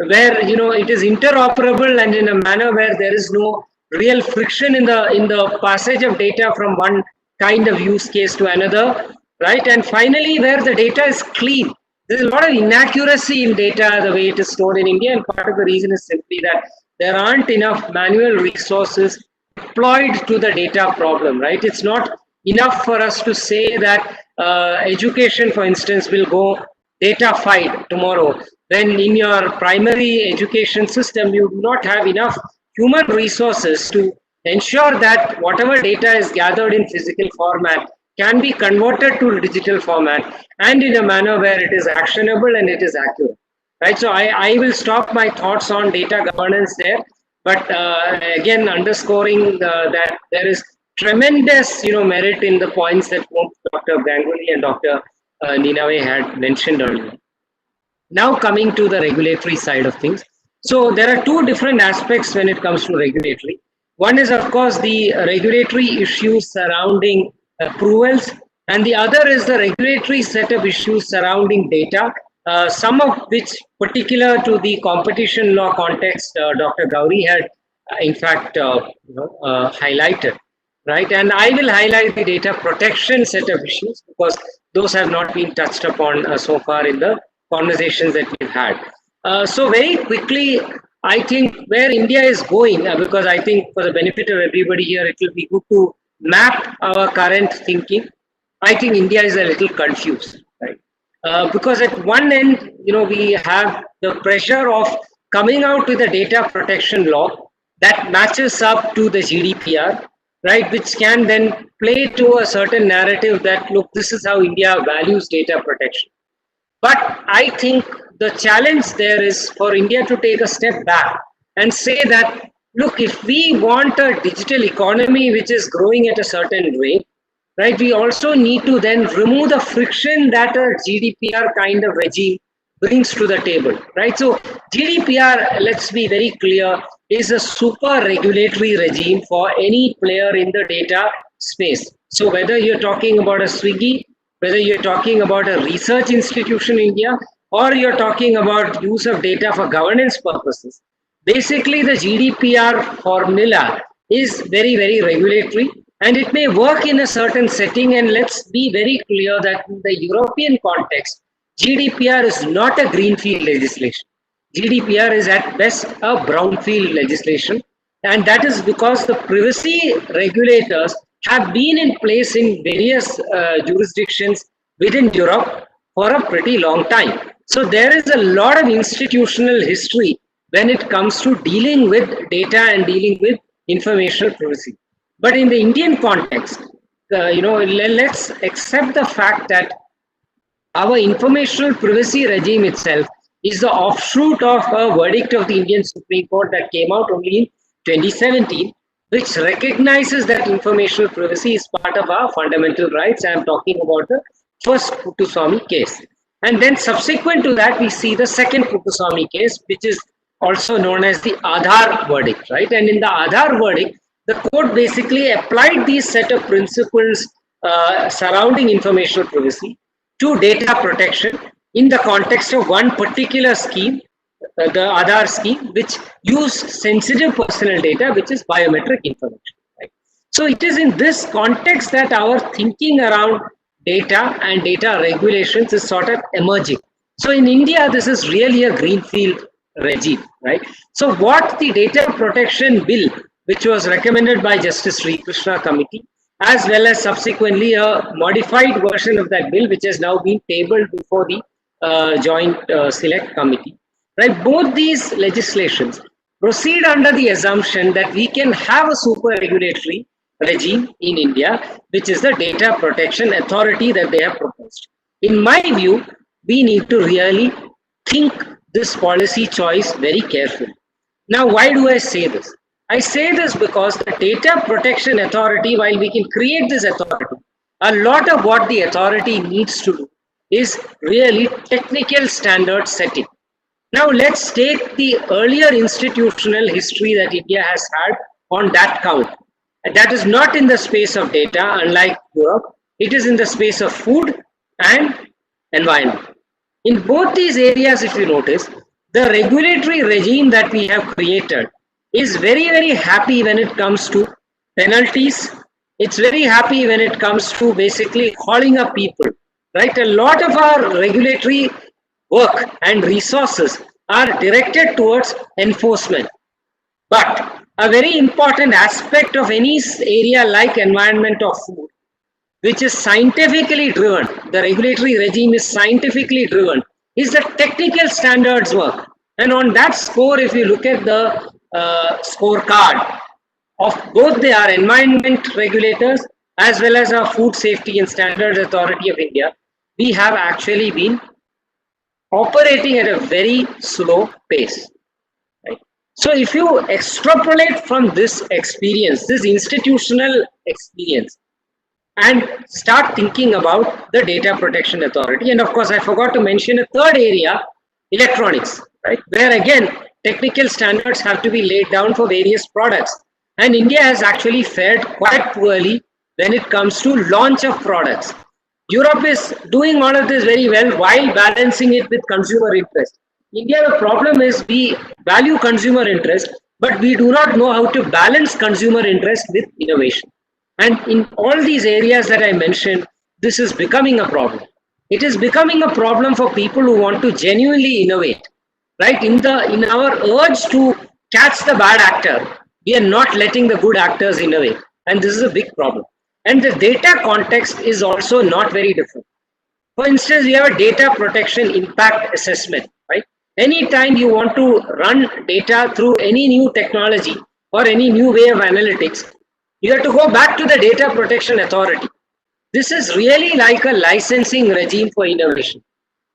where it is interoperable and in a manner where there is no real friction in the passage of data from one kind of use case to another, right? And finally, where the data is clean. There's a lot of inaccuracy in data the way it is stored in India, and part of the reason is simply that there aren't enough manual resources deployed to the data problem, right? It's not enough for us to say that education, for instance, will go data-fied tomorrow, when in your primary education system, you do not have enough human resources to ensure that whatever data is gathered in physical format can be converted to digital format and in a manner where it is actionable and it is accurate, right? So I will stop my thoughts on data governance there, but again underscoring that there is tremendous merit in the points that both Dr. Ganguli and Dr. Ninawe had mentioned earlier. Now coming to the regulatory side of things. So there are two different aspects when it comes to regulatory. One is of course the regulatory issues surrounding approvals, and the other is the regulatory set of issues surrounding data, some of which particular to the competition law context Dr. Gouri had in fact highlighted, right? And I will highlight the data protection set of issues because those have not been touched upon so far in the conversations that we've had. So very quickly, I think where India is going, because I think for the benefit of everybody here, it will be good to map our current thinking. I think India is a little confused, right? Because at one end, we have the pressure of coming out with a data protection law that matches up to the GDPR, right? Which can then play to a certain narrative that, look, this is how India values data protection. But I think the challenge there is for India to take a step back and say that, look, if we want a digital economy which is growing at a certain rate, right, we also need to then remove the friction that a GDPR kind of regime brings to the table, right? So GDPR, let's be very clear, is a super regulatory regime for any player in the data space. So whether you're talking about a Swiggy, whether you're talking about a research institution in India, or you're talking about use of data for governance purposes, basically the GDPR formula is very, very regulatory, and it may work in a certain setting. And let's be very clear that in the European context, GDPR is not a greenfield legislation. GDPR is at best a brownfield legislation, and that is because the privacy regulators have been in place in various jurisdictions within Europe for a pretty long time. So there is a lot of institutional history when it comes to dealing with data and dealing with informational privacy. But in the Indian context, let's accept the fact that our informational privacy regime itself is the offshoot of a verdict of the Indian Supreme Court that came out only in 2017, which recognizes that informational privacy is part of our fundamental rights. I am talking about the first Puttaswamy case. And then subsequent to that, we see the second Puttaswamy case, which is also known as the Aadhaar verdict, right? And in the Aadhaar verdict, the court basically applied these set of principles surrounding informational privacy to data protection in the context of one particular scheme, the Aadhaar scheme, which used sensitive personal data, which is biometric information. Right? So it is in this context that our thinking around data and data regulations is sort of emerging. So in India, this is really a greenfield regime, right? So what the data protection bill, which was recommended by Justice Sri Krishna committee, as well as subsequently a modified version of that bill, which has now been tabled before the joint select committee, right? Both these legislations proceed under the assumption that we can have a super regulatory regime in India, which is the data protection authority that they have proposed. In my view, we need to really think this policy choice very carefully. Now, why do I say this? I say this because the data protection authority, while we can create this authority, a lot of what the authority needs to do is really technical standard setting. Now, let's take the earlier institutional history that India has had on that count. And that is not in the space of data, unlike Europe. It is in the space of food and environment. In both these areas, if you notice, the regulatory regime that we have created is very, very happy when it comes to penalties. It's very happy when it comes to basically calling up people, right? A lot of our regulatory work and resources are directed towards enforcement. But a very important aspect of any area like environment or food, which is scientifically driven, the regulatory regime is scientifically driven, is the technical standards work. And on that score, if you look at the scorecard of both our environment regulators as well as our Food Safety and Standards Authority of India, we have actually been operating at a very slow pace. Right? So if you extrapolate from this experience, this institutional experience, and start thinking about the Data Protection Authority, and of course I forgot to mention a third area, electronics, right? Where again, technical standards have to be laid down for various products. And India has actually fared quite poorly when it comes to launch of products. Europe is doing all of this very well while balancing it with consumer interest. India, the problem is we value consumer interest, but we do not know how to balance consumer interest with innovation. And in all these areas that I mentioned, this is becoming a problem. It is becoming a problem for people who want to genuinely innovate. right? In our urge to catch the bad actor, we are not letting the good actors innovate, and this is a big problem. And the data context is also not very different. For instance, we have a data protection impact assessment, right? Anytime you want to run data through any new technology or any new way of analytics, you have to go back to the data protection authority. This is really like a licensing regime for innovation.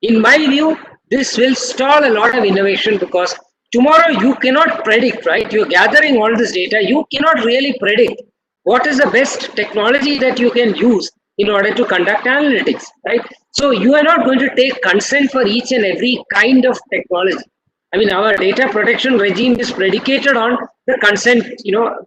In my view, this will stall a lot of innovation because tomorrow you cannot predict, right? You're gathering all this data, you cannot really predict what is the best technology that you can use in order to conduct analytics, right? So you are not going to take consent for each and every kind of technology. I mean, our data protection regime is predicated on the consent,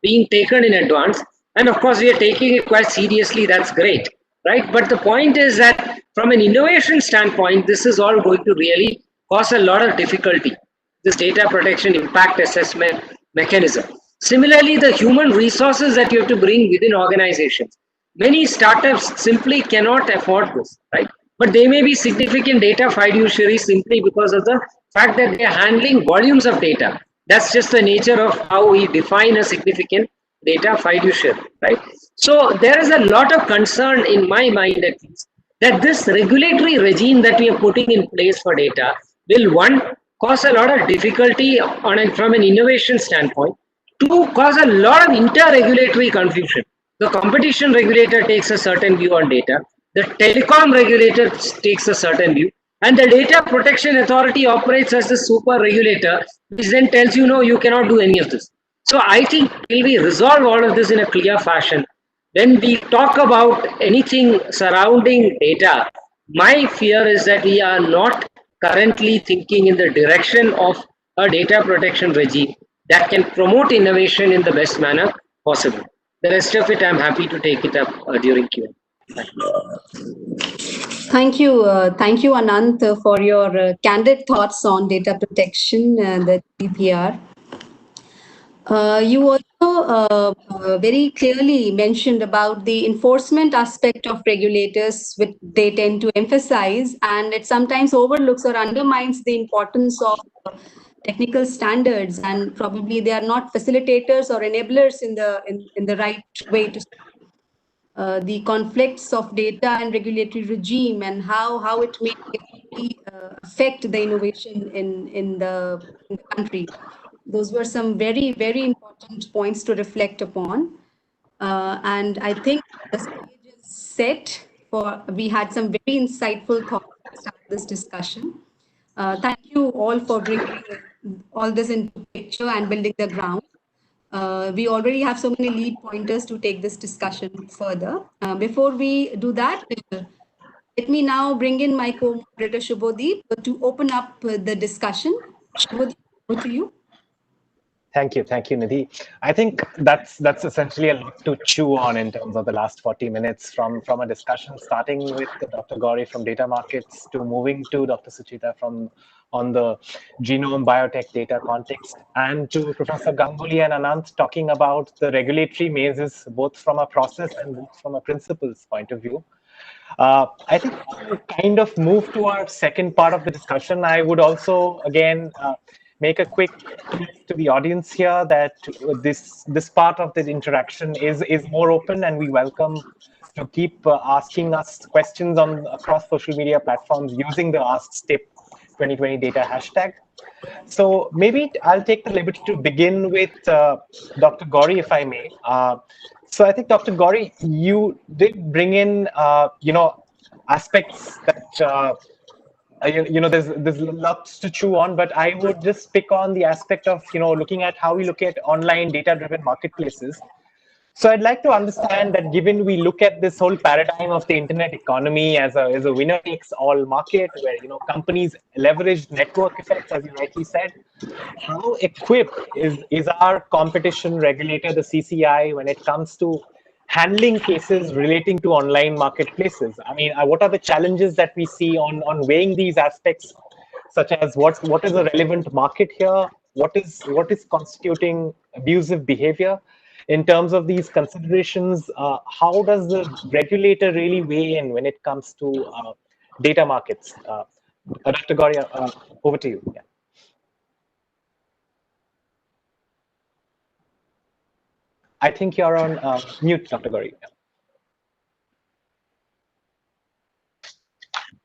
being taken in advance. And of course, we are taking it quite seriously. That's great, right? But the point is that from an innovation standpoint, this is all going to really cause a lot of difficulty, this data protection impact assessment mechanism. Similarly, the human resources that you have to bring within organizations. Many startups simply cannot afford this, right? But they may be significant data fiduciaries simply because of the fact that they are handling volumes of data. That's just the nature of how we define a significant data fiduciary, right? So there is a lot of concern in my mind at least that this regulatory regime that we are putting in place for data will, one, cause a lot of difficulty from an innovation standpoint, two, cause a lot of inter-regulatory confusion. The competition regulator takes a certain view on data, the telecom regulator takes a certain view, and the data protection authority operates as the super regulator, which then tells you, no, you cannot do any of this. So I think till we resolve all of this in a clear fashion, when we talk about anything surrounding data, my fear is that we are not currently thinking in the direction of a data protection regime that can promote innovation in the best manner possible. The rest of it, I'm happy to take it up during Q&A. Thank you, Ananth, for your candid thoughts on data protection and the GDPR. You also very clearly mentioned about the enforcement aspect of regulators, which they tend to emphasize, and it sometimes overlooks or undermines the importance of technical standards, and probably they are not facilitators or enablers in the right way to the conflicts of data and regulatory regime and how it may affect the innovation in the country. Those were some very, very important points to reflect upon. And I think the stage is set we had some very insightful thoughts to start this discussion. Thank you all for bringing all this into picture and building the ground. We already have so many lead pointers to take this discussion further. Before we do that, let me now bring in my co-moderator Subhodeep to open up the discussion. Subhodeep, over to you. Thank you, Nidhi. I think that's essentially a lot to chew on in terms of the last 40 minutes from a discussion starting with Dr. Gouri from data markets to moving to Dr. Suchita on the genome biotech data context, and to Professor Ganguli and Ananth talking about the regulatory mazes, both from a process and both from a principles point of view. I think to kind of move to our second part of the discussion, I would also, again, make a quick plea to the audience here that this part of the interaction is more open, and we welcome to keep asking us questions across social media platforms using the Ask STIP 2020 data hashtag. So maybe I'll take the liberty to begin with Dr. Gouri, if I may. So I think, Dr. Gouri, you did bring in, aspects that, there's lots to chew on, but I would just pick on the aspect of, looking at how we look at online data-driven marketplaces. So I'd like to understand that given we look at this whole paradigm of the internet economy as a winner takes all market, where companies leverage network effects, as you rightly said, how equipped is our competition regulator, the CCI, when it comes to handling cases relating to online marketplaces? I mean, what are the challenges that we see on weighing these aspects, such as what is a relevant market here, what is constituting abusive behavior? In terms of these considerations, how does the regulator really weigh in when it comes to data markets? Dr. Gouri, over to you. Yeah. I think you're on mute, Dr. Gouri.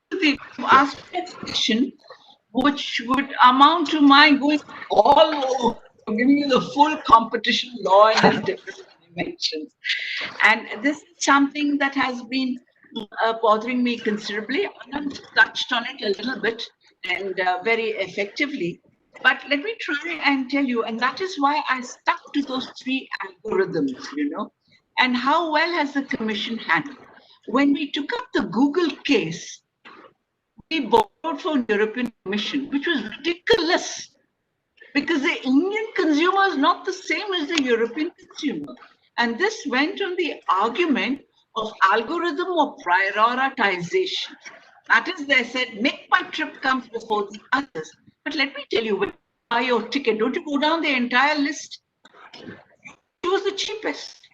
The asked a question which would amount to my going all over, giving you the full competition law in its different dimensions. And this is something that has been bothering me considerably. Ananth touched on it a little bit and very effectively. But let me try and tell you, and that is why I stuck to those 3 algorithms, you know, and how well has the Commission handled. When we took up the Google case, we borrowed from European Commission, which was ridiculous because the Indian consumer is not the same as the European consumer. And this went on the argument of algorithm or prioritization. That is, they said, make my trip come before the others. But let me tell you, when you buy your ticket, don't you go down the entire list? Choose the cheapest,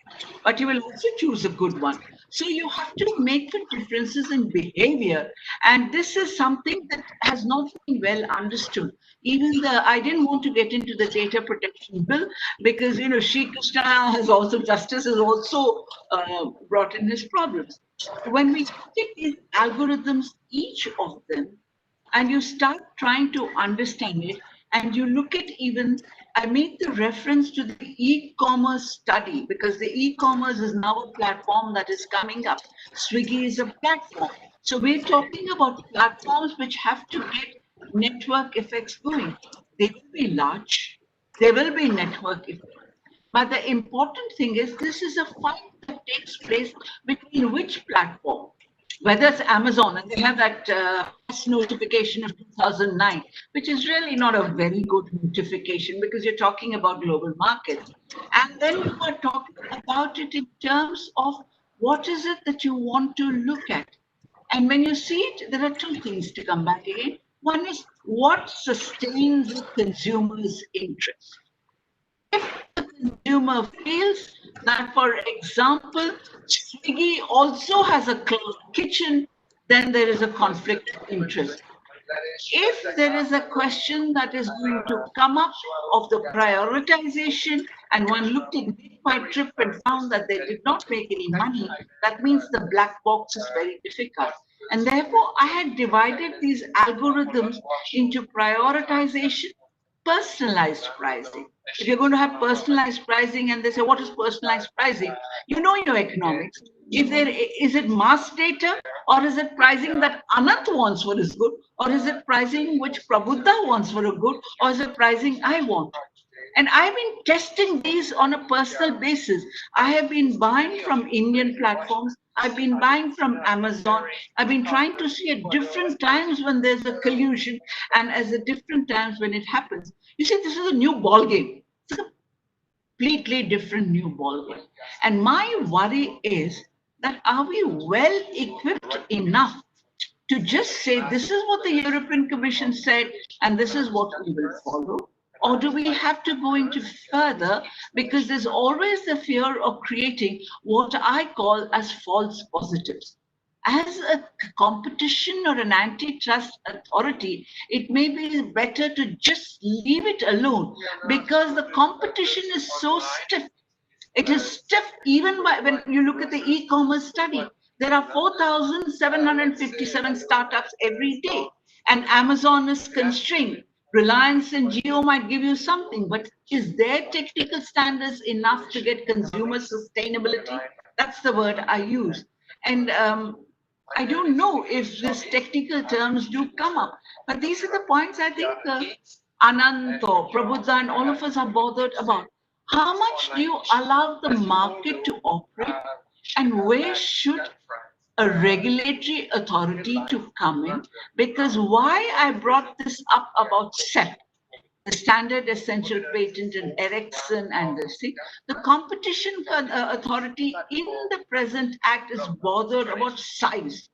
but you will also choose a good one. So you have to make the differences in behavior. And this is something that has not been well understood. Even I didn't want to get into the data protection bill because, you know, Shri Krishna has also, justice has also brought in his problems. When we take these algorithms, each of them, and you start trying to understand it, and you look at even, I made the reference to the e-commerce study because the e-commerce is now a platform that is coming up. Swiggy is a platform. So we're talking about platforms which have to get network effects going. They will be large. There will be network effects. But the important thing is this is a fight that takes place between which platform? Whether it's Amazon, and they have that notification of 2009, which is really not a very good notification because you're talking about global markets. And then you are talking about it in terms of what is it that you want to look at. And when you see it, there are 2 things to come back again. One is what sustains the consumer's interest. If the consumer feels that, for example, Swiggy also has a cloud kitchen, then there is a conflict of interest. If there is a question that is going to come up of the prioritization, and one looked at my trip and found that they did not make any money, that means the black box is very difficult. And therefore, I had divided these algorithms into prioritization, personalized pricing. If you're going to have personalized pricing and they say, what is personalized pricing? You know in your economics, if there is it mass data or is it pricing that Ananth wants for his good, or is it pricing which Prabuddha wants for a good, or is it pricing I want? And I've been testing these on a personal basis. I have been buying from Indian platforms. I've been buying from Amazon. I've been trying to see at different times when there's a collusion and at different times when it happens. You see, this is a new ball game. It's a completely different new ball game. And my worry is that are we well equipped enough to just say this is what the European Commission said and this is what we will follow? Or do we have to go into further because there's always the fear of creating what I call as false positives. As a competition or an antitrust authority, it may be better to just leave it alone because the competition is so stiff. It is stiff even when you look at the e-commerce study. There are 4,757 startups every day, and Amazon is constrained. Reliance and Jio might give you something, but is their technical standards enough to get consumer sustainability? That's the word I use. And I don't know if these technical terms do come up, but these are the points I think Ananth or Prabuddha and all of us are bothered about. How much do you allow the market to operate, and where should a regulatory authority to come in? Because why I brought this up about SEP, the Standard Essential Patent, and Ericsson and this thing, the competition authority in the present act is bothered about size.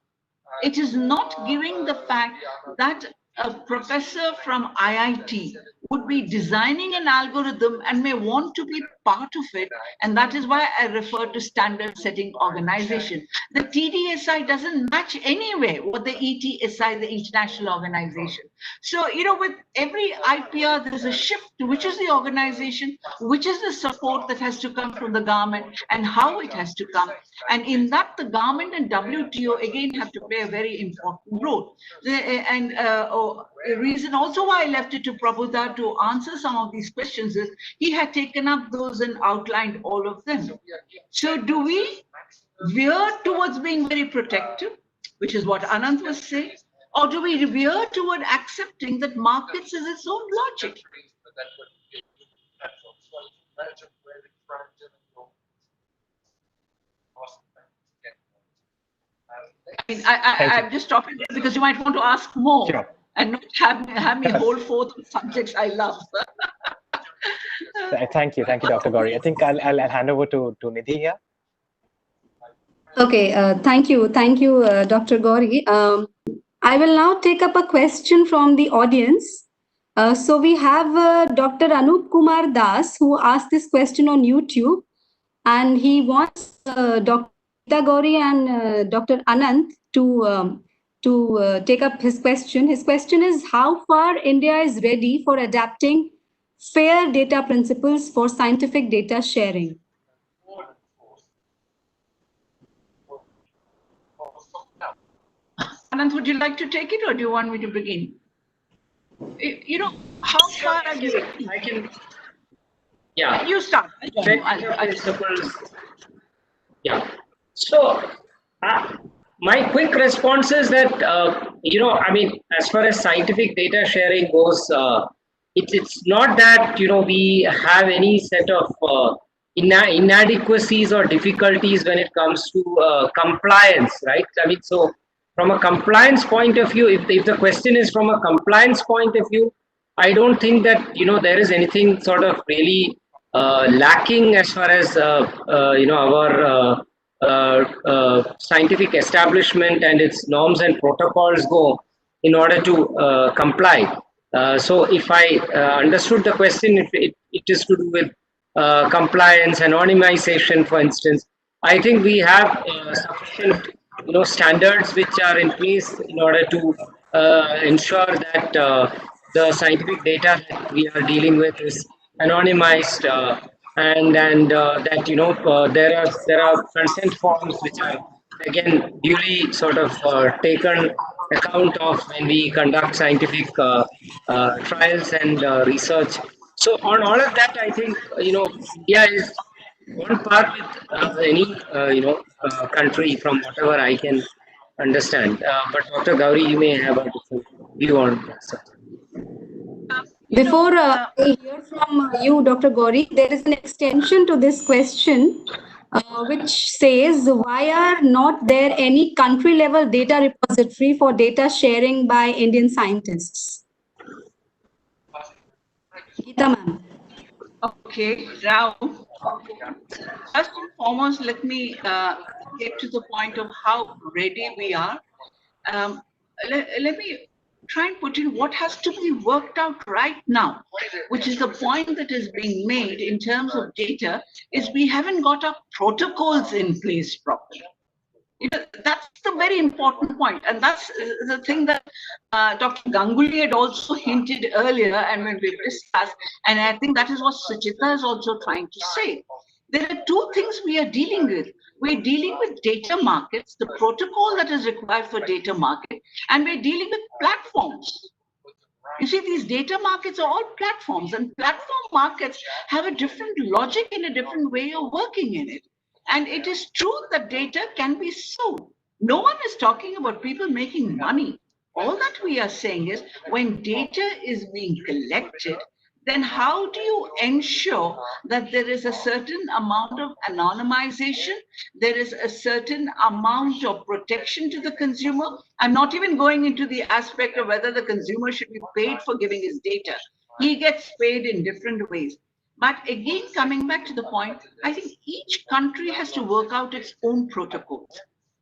It is not giving the fact that a professor from IIT would be designing an algorithm and may want to be part of it. And that is why I refer to standard setting organization. The TDSI doesn't match anyway what the ETSI, the international organization. So, with every IPR, there's a shift to which is the organization, which is the support that has to come from the government, and how it has to come. And in that, the government and WTO again have to play a very important role. And a reason also why I left it to Prabuddha to answer some of these questions is he had taken up those and outlined all of them. So do we veer towards being very protective, which is what Ananth was saying, or do we veer toward accepting that markets is its own logic? I mean, I'm just stopping there because you might want to ask more. Sure. And not have me hold forth on subjects I love. Thank you, Dr. Gouri. I think I'll hand over to Nidhi here. Okay, thank you, Dr. Gouri. I will now take up a question from the audience. So we have Dr. Anup Kumar Das, who asked this question on YouTube, and he wants Dr. Geeta Gouri and Dr. Ananth to take up his question. His question is, how far India is ready for adapting fair data principles for scientific data sharing? Ananth, would you like to take it, or do you want me to begin? How far are you? I can. Yeah. You start. Yeah. So, my quick response is that, I mean, as far as scientific data sharing goes, it's not that, we have any set of inadequacies or difficulties when it comes to compliance, right? I mean, so from a compliance point of view, if the question is from a compliance point of view, I don't think that, there is anything sort of really lacking as far as, our scientific establishment and its norms and protocols go in order to comply. So if I understood the question, if it is to do with compliance, anonymization, for instance, I think we have sufficient standards which are in place in order to ensure that the scientific data that we are dealing with is anonymized, and that there are consent forms which are again duly sort of taken account of when we conduct scientific trials and research. So on all of that, I think India is on par with any country from whatever I can understand. But Dr. Gouri, you may have a different view on that. Before I hear from you, Dr. Gouri, there is an extension to this question, which says, why are not there any country-level data repository for data sharing by Indian scientists? Geeta ma'am. Okay, now, first and foremost, let me get to the point of how ready we are. Let me try and put in what has to be worked out right now, which is the point that is being made in terms of data, is we haven't got our protocols in place properly. That's the very important point, and that's the thing that Dr. Ganguli had also hinted earlier, and when we discussed, and I think that is what Suchita is also trying to say. There are two things we are dealing with. We're dealing with data markets, the protocol that is required for data market, and we're dealing with platforms. You see, these data markets are all platforms, and platform markets have a different logic and a different way of working in it. And it is true that data can be sold. No one is talking about people making money. All that we are saying is when data is being collected, then how do you ensure that there is a certain amount of anonymization, there is a certain amount of protection to the consumer? I'm not even going into the aspect of whether the consumer should be paid for giving his data. He gets paid in different ways. But again, coming back to the point, I think each country has to work out its own protocols.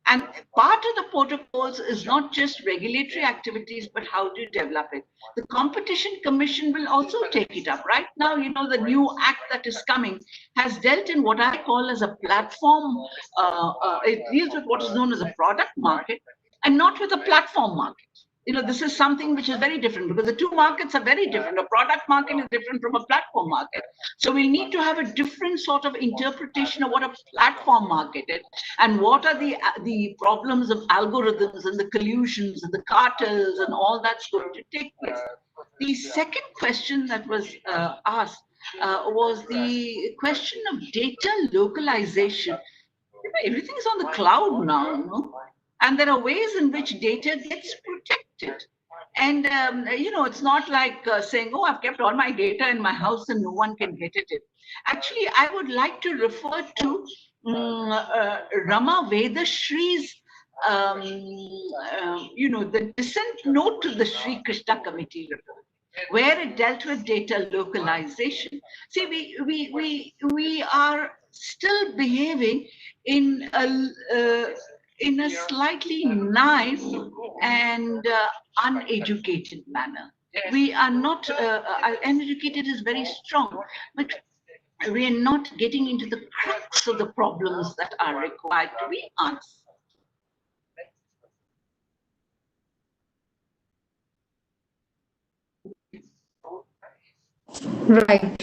And part of the protocols is not just regulatory activities, but how do you develop it? The Competition Commission will also take it up. Right now, the new act that is coming has dealt in what I call as a platform. It deals with what is known as a product market and not with a platform market. this is something which is very different, because the two markets are very different. A product market is different from a platform market. So we need to have a different sort of interpretation of what a platform market is, and what are the problems of algorithms and the collusions and the cartels and all that's going to take place. The second question that was asked was the question of data localization. Everything's on the cloud now, no? And there are ways in which data gets protected. And, it's not like saying, oh, I've kept all my data in my house and no one can get at it. Actually, I would like to refer to Rama Vedashree's, the dissent note to the Sri Krishna Committee report, where it dealt with data localization. See, we are still behaving in a slightly naive and uneducated manner. We are not, uneducated is very strong, but we are not getting into the crux of the problems that are required to be answered.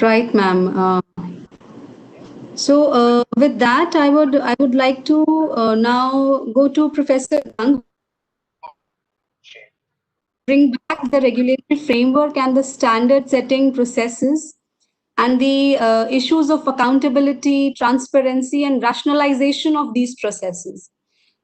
Right, ma'am. So with that, I would like to now go to Professor Ganguli, bring back the regulatory framework and the standard setting processes and the issues of accountability, transparency, and rationalization of these processes.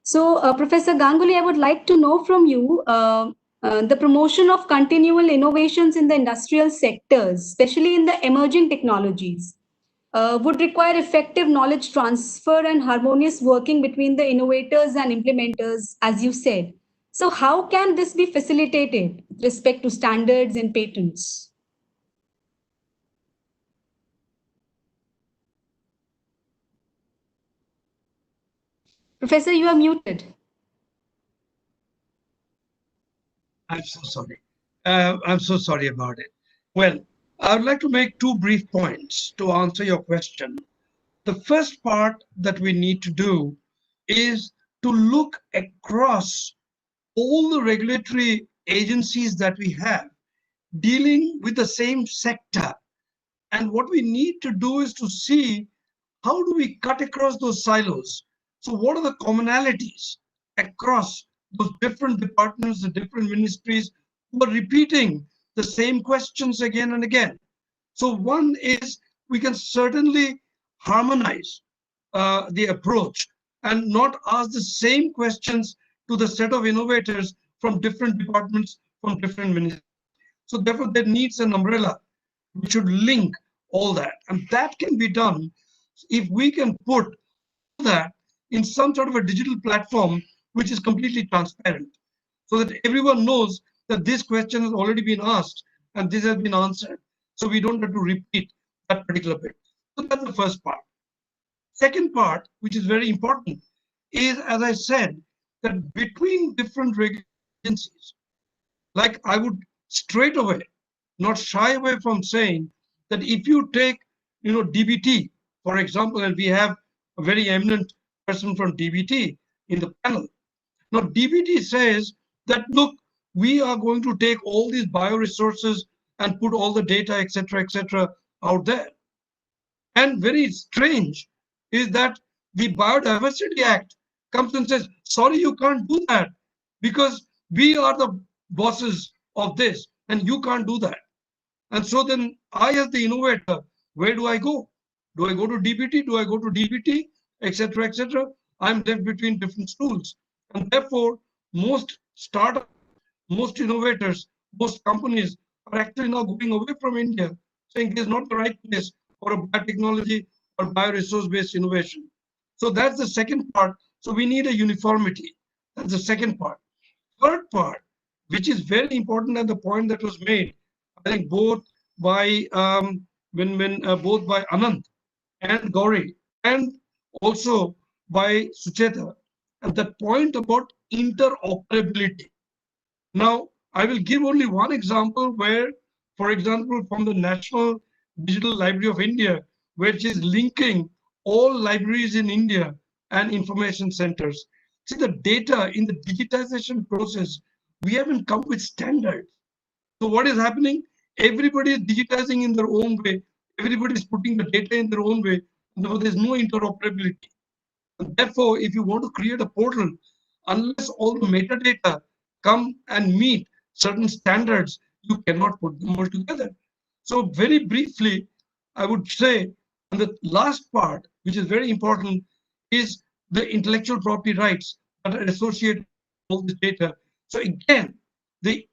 So, Professor Ganguli, I would like to know from you the promotion of continual innovations in the industrial sectors, especially in the emerging technologies, would require effective knowledge transfer and harmonious working between the innovators and implementers, as you said. So how can this be facilitated with respect to standards and patents? Professor, you are muted. I'm so sorry. I'm so sorry about it. Well, I would like to make two brief points to answer your question. The first part that we need to do is to look across all the regulatory agencies that we have dealing with the same sector. And what we need to do is to see how do we cut across those silos. So what are the commonalities across those different departments, the different ministries who are repeating the same questions again and again? So one is we can certainly harmonize the approach and not ask the same questions to the set of innovators from different departments, from different ministries. So therefore, there needs an umbrella which should link all that. And that can be done if we can put that in some sort of a digital platform which is completely transparent, so that everyone knows that this question has already been asked and this has been answered. So we don't have to repeat that particular bit. So that's the first part. Second part, which is very important, is, as I said, that between different agencies, like I would straight away not shy away from saying that if you take, DBT, for example, and we have a very eminent person from DBT in the panel. Now, DBT says that, look, we are going to take all these bioresources and put all the data, etc., out there. And very strange is that the Biodiversity Act comes and says, sorry, you can't do that because we are the bosses of this and you can't do that. And so then I, as the innovator, where do I go? Do I go to DBT? Do I go to DBT? Etc., etc. I'm left between different stools. And therefore, most startups, most innovators, most companies are actually now going away from India, saying it's not the right place for a biotechnology or bioresource-based innovation. So that's the second part. So we need a uniformity. That's the second part. Third part, which is very important, and the point that was made, I think both by both by Ananth and Gouri, and also by Suchita, and the point about interoperability. Now, I will give only one example where, for example, from the National Digital Library of India, which is linking all libraries in India and information centers. See, the data in the digitization process we haven't come with standards. So what is happening? Everybody is digitizing in their own way. Everybody is putting the data in their own way. No, there's no interoperability. And therefore, if you want to create a portal, unless all the metadata come and meet certain standards, you cannot put them all together. So very briefly, I would say, and the last part, which is very important, is the intellectual property rights that are associated with all this data. So again, the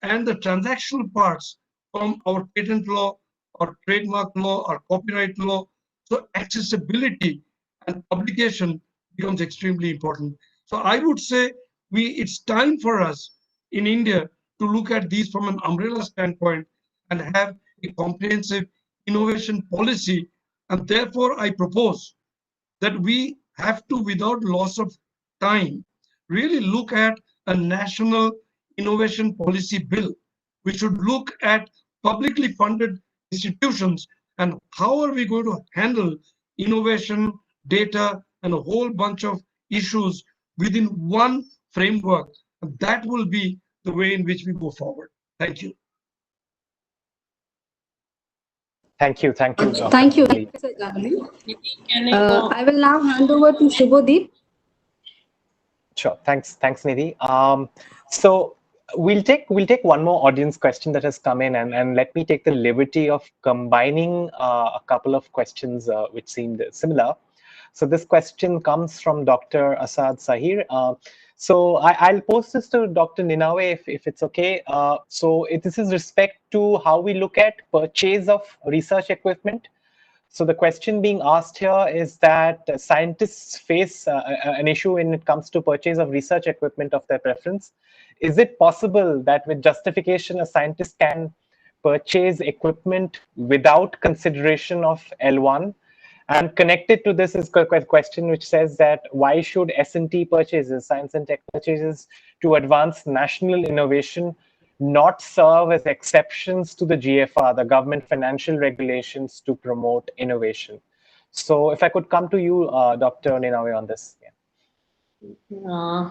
and the transactional parts from our patent law, our trademark law, our copyright law. So accessibility and publication becomes extremely important. So I would say it's time for us in India to look at these from an umbrella standpoint and have a comprehensive innovation policy. And therefore, I propose that we have to, without loss of time, really look at a national innovation policy bill. We should look at publicly funded institutions and how are we going to handle innovation, data, and a whole bunch of issues within one framework. And that will be the way in which we go forward. Thank you. Thank you. Thank you. Thank you. Ganguli. I will now hand over to Subhodeep. Sure. Thanks, Nidhi. So we'll take one more audience question that has come in, and let me take the liberty of combining a couple of questions which seemed similar. So this question comes from Dr. Asad Sahir. So I'll post this to Dr. Ninawe if it's okay. So this is respect to how we look at purchase of research equipment. So the question being asked here is that scientists face an issue when it comes to purchase of research equipment of their preference. Is it possible that with justification, a scientist can purchase equipment without consideration of L1? And connected to this is a question which says that why should S&T purchases, science and tech purchases, to advance national innovation not serve as exceptions to the GFR, the government financial regulations to promote innovation? So if I could come to you, Dr. Ninawe, on this. Yeah.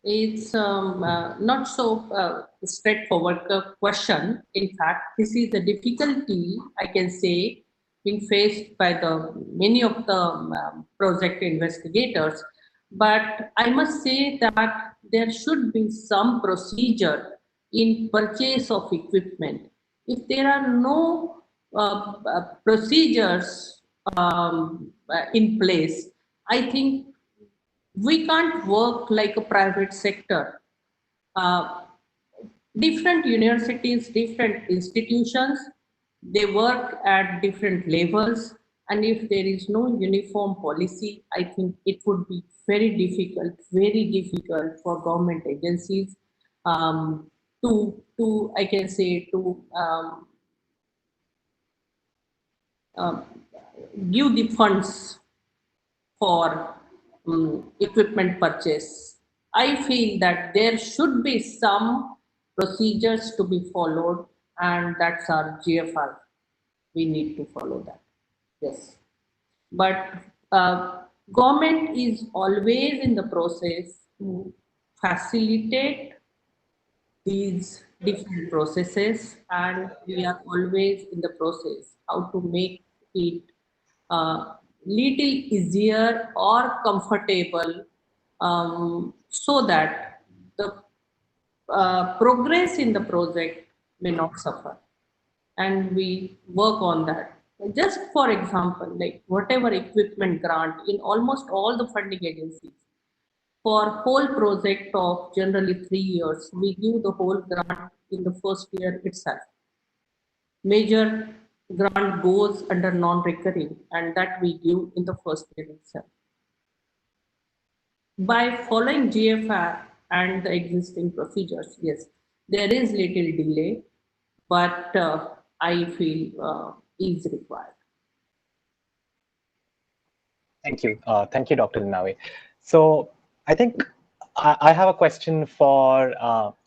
It's not so straightforward question. In fact, this is a difficulty, I can say, being faced by many of the project investigators. But I must say that there should be some procedure in purchase of equipment. If there are no procedures in place, I think we can't work like a private sector. Different universities, different institutions, they work at different levels. And if there is no uniform policy, I think it would be very difficult for government agencies to I can say, to give the funds for equipment purchase. I feel that there should be some procedures to be followed, and that's our GFR. We need to follow that. Yes. But government is always in the process to facilitate these different processes, and we are always in the process how to make it little easier or comfortable, so that the progress in the project may not suffer, and we work on that. Just for example, like whatever equipment grant in almost all the funding agencies, for whole project of generally 3 years, we give the whole grant in the first year itself. Major grant goes under non-recurring, and that we give in the first year itself. By following GFR and the existing procedures, yes, there is little delay, but I feel is required. Thank you. Thank you, Dr. Ninawe. So I think I have a question for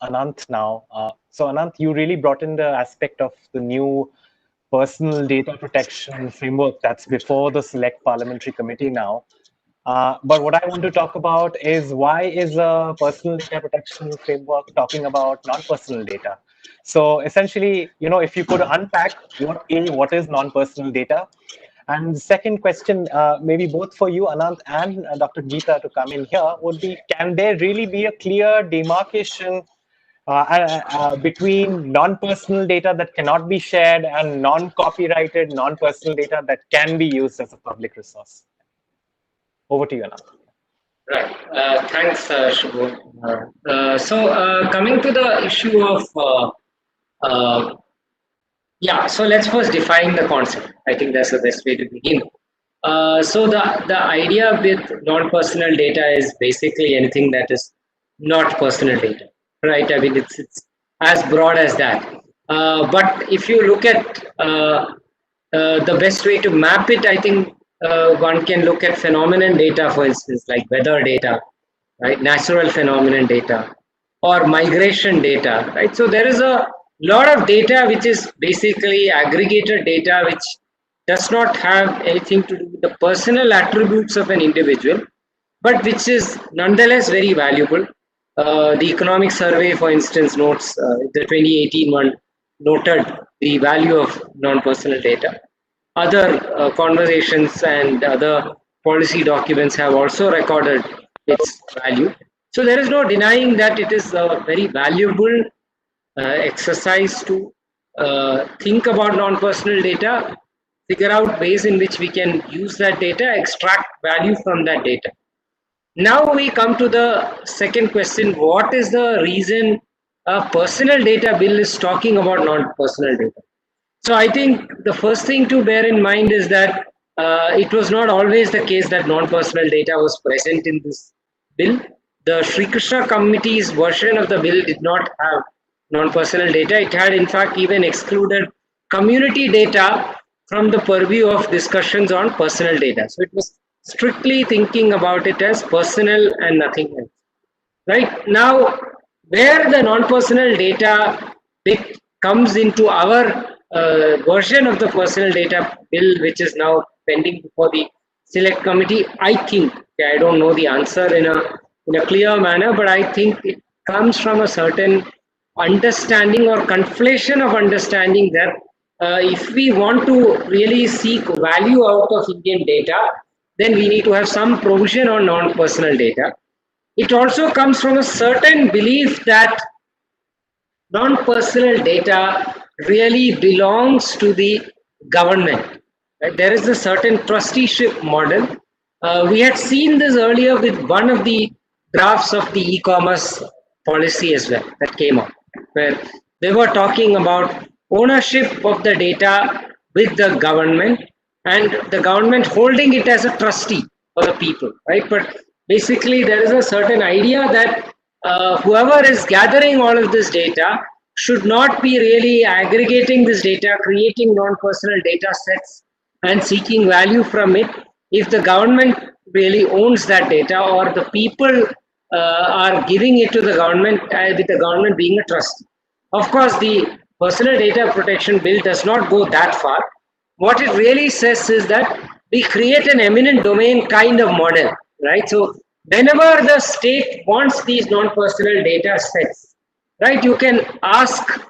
Ananth now. So Ananth, you really brought in the aspect of the new personal data protection framework that's before the select parliamentary committee now. But what I want to talk about is why is a personal data protection framework talking about non-personal data? So essentially, if you could unpack what is non-personal data, and the second question, maybe both for you, Ananth, and Dr. Geeta to come in here, would be, can there really be a clear demarcation between non-personal data that cannot be shared and non-copyrighted, non-personal data that can be used as a public resource? Over to you, Ananth. Right. Thanks, Shubho. So coming to the issue of yeah, so let's first define the concept. I think that's the best way to begin. So the idea with non-personal data is basically anything that is not personal data, right? I mean, it's as broad as that. But if you look at the best way to map it, I think one can look at phenomenon data, for instance, like weather data, right? Natural phenomenon data, or migration data, right? So there is a lot of data which is basically aggregated data which does not have anything to do with the personal attributes of an individual, but which is nonetheless very valuable. The economic survey, for instance, notes, the 2018 one noted the value of non-personal data. Other conversations and other policy documents have also recorded its value. So there is no denying that it is a very valuable exercise to think about non-personal data, figure out ways in which we can use that data, extract value from that data. Now we come to the second question: what is the reason a personal data bill is talking about non-personal data? So I think the first thing to bear in mind is that it was not always the case that non-personal data was present in this bill. The Sri Krishna committee's version of the bill did not have non-personal data. It had in fact even excluded community data from the purview of discussions on personal data. So it was strictly thinking about it as personal and nothing else. Right now, where the non-personal data bit comes into our version of the personal data bill, which is now pending before the select committee, I think, I don't know the answer in a clear manner, but I think it comes from a certain understanding or conflation of understanding that if we want to really seek value out of Indian data, then we need to have some provision on non-personal data. It also comes from a certain belief that non-personal data really belongs to the government. Right? There is a certain trusteeship model. We had seen this earlier with one of the drafts of the e-commerce policy as well that came up, where they were talking about ownership of the data with the government and the government holding it as a trustee for the people, right? But basically, there is a certain idea that whoever is gathering all of this data should not be really aggregating this data, creating non-personal data sets and seeking value from it if the government really owns that data or the people are giving it to the government with the government being a trustee. Of course, the Personal Data Protection Bill does not go that far. What it really says is that we create an eminent domain kind of model, right? So whenever the state wants these non-personal data sets, right, you can ask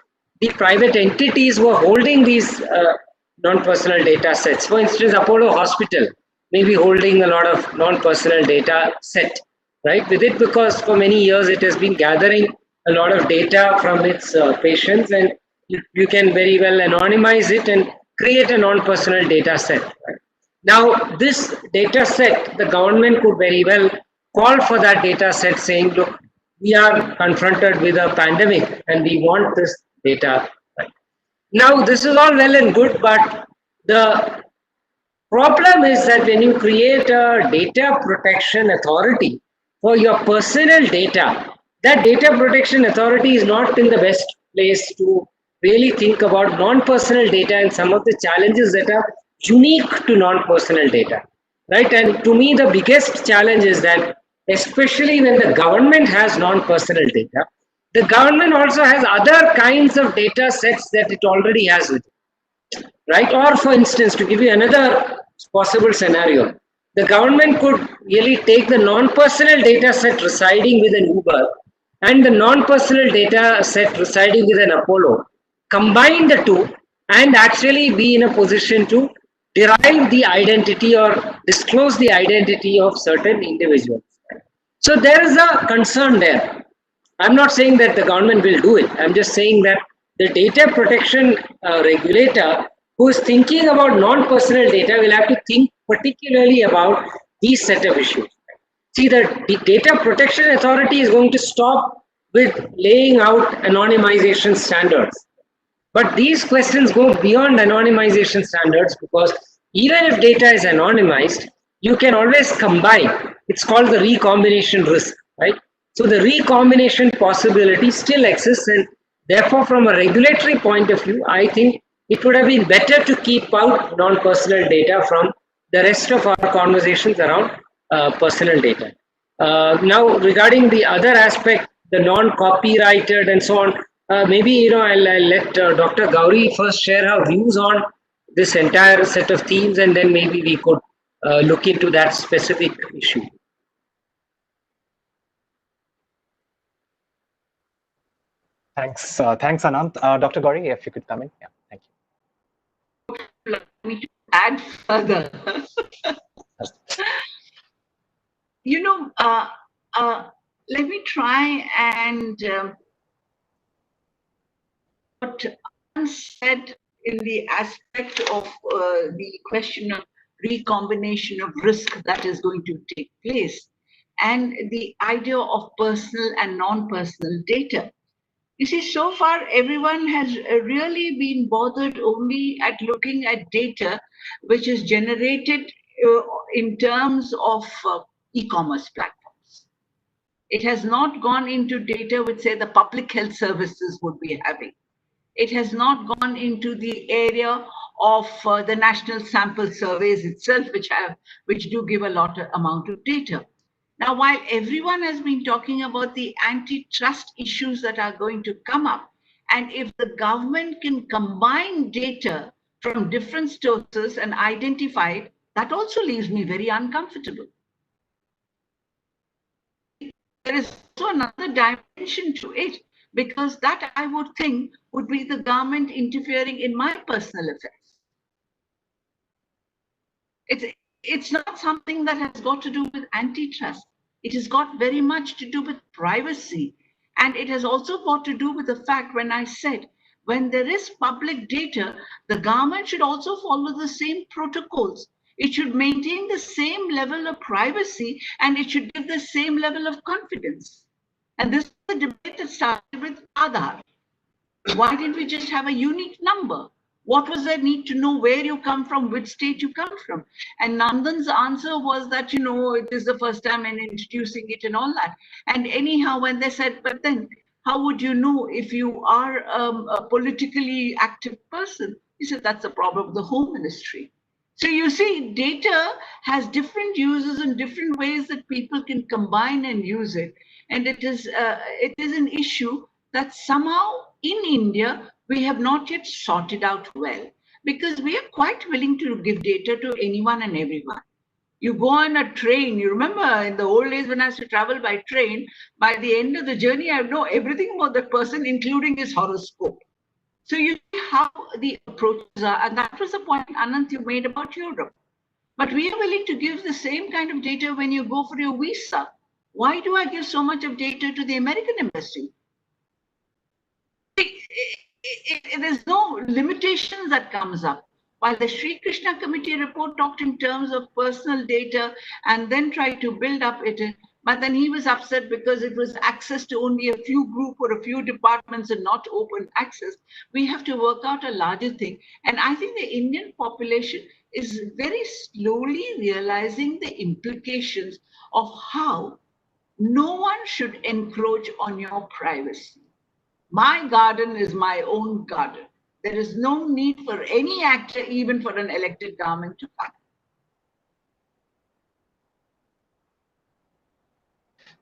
the private entities who are holding these non-personal data sets. For instance, Apollo Hospital may be holding a lot of non-personal data set, right, with it, because for many years it has been gathering a lot of data from its patients, and you can very well anonymize it and create a non-personal data set. Right? Now, this data set, the government could very well call for that data set saying, look, we are confronted with a pandemic and we want this data. Right? Now, this is all well and good, but the problem is that when you create a data protection authority for your personal data, that data protection authority is not in the best place to really think about non-personal data and some of the challenges that are unique to non-personal data, right? And to me, the biggest challenge is that, especially when the government has non-personal data, the government also has other kinds of data sets that it already has with it, right? Or for instance, to give you another possible scenario, the government could really take the non-personal data set residing within Uber and the non-personal data set residing within Apollo, combine the two and actually be in a position to derive the identity or disclose the identity of certain individuals. So there is a concern there. I'm not saying that the government will do it. I'm just saying that the data protection regulator who is thinking about non-personal data will have to think particularly about these set of issues. See, the data protection authority is going to stop with laying out anonymization standards. But these questions go beyond anonymization standards, because even if data is anonymized, you can always combine. It's called the recombination risk, right? So the recombination possibility still exists, and therefore from a regulatory point of view, I think it would have been better to keep out non-personal data from the rest of our conversations around personal data. Now, regarding the other aspect, the non-copyrighted and so on, maybe I'll let Dr. Gouri first share her views on this entire set of themes, and then maybe we could look into that specific issue. Thanks, thanks, Ananth. Dr. Gouri, if you could come in. Yeah, thank you. Let me add further. Let me try and what Ananth said in the aspect of the question of recombination of risk that is going to take place, and the idea of personal and non-personal data. You see, so far everyone has really been bothered only at looking at data which is generated in terms of e-commerce platforms. It has not gone into data which, say, the public health services would be having. It has not gone into the area of the national sample surveys itself, which do give a lot of amount of data. Now, while everyone has been talking about the antitrust issues that are going to come up, and if the government can combine data from different sources and identify it, that also leaves me very uncomfortable. There is also another dimension to it, because that I would think would be the government interfering in my personal affairs. It's not something that has got to do with antitrust. It has got very much to do with privacy. And it has also got to do with the fact, when I said, when there is public data, the government should also follow the same protocols. It should maintain the same level of privacy, and it should give the same level of confidence. And this is the debate that started with Aadhaar. Why didn't we just have a unique number? What was there need to know where you come from, which state you come from? And Nandan's answer was that, it is the first time in introducing it and all that. And anyhow, when they said, but then how would you know if you are a politically active person? He said, that's the problem of the Home Ministry. So you see, data has different uses and different ways that people can combine and use it. And it is an issue that somehow in India, we have not yet sorted out well, because we are quite willing to give data to anyone and everyone. You go on a train, you remember in the old days when I used to travel by train, by the end of the journey, I know everything about that person, including his horoscope. So you see how the approaches are, and that was the point, Ananth, you made about Europe. But we are willing to give the same kind of data when you go for your visa. Why do I give so much of data to the American embassy? There's no limitations that comes up. While the Sri Krishna Committee report talked in terms of personal data and then tried to build up it, but then he was upset because it was access to only a few group or a few departments and not open access. We have to work out a larger thing. And I think the Indian population is very slowly realizing the implications of how no one should encroach on your privacy. My garden is my own garden. There is no need for any actor, even for an elected government, to come.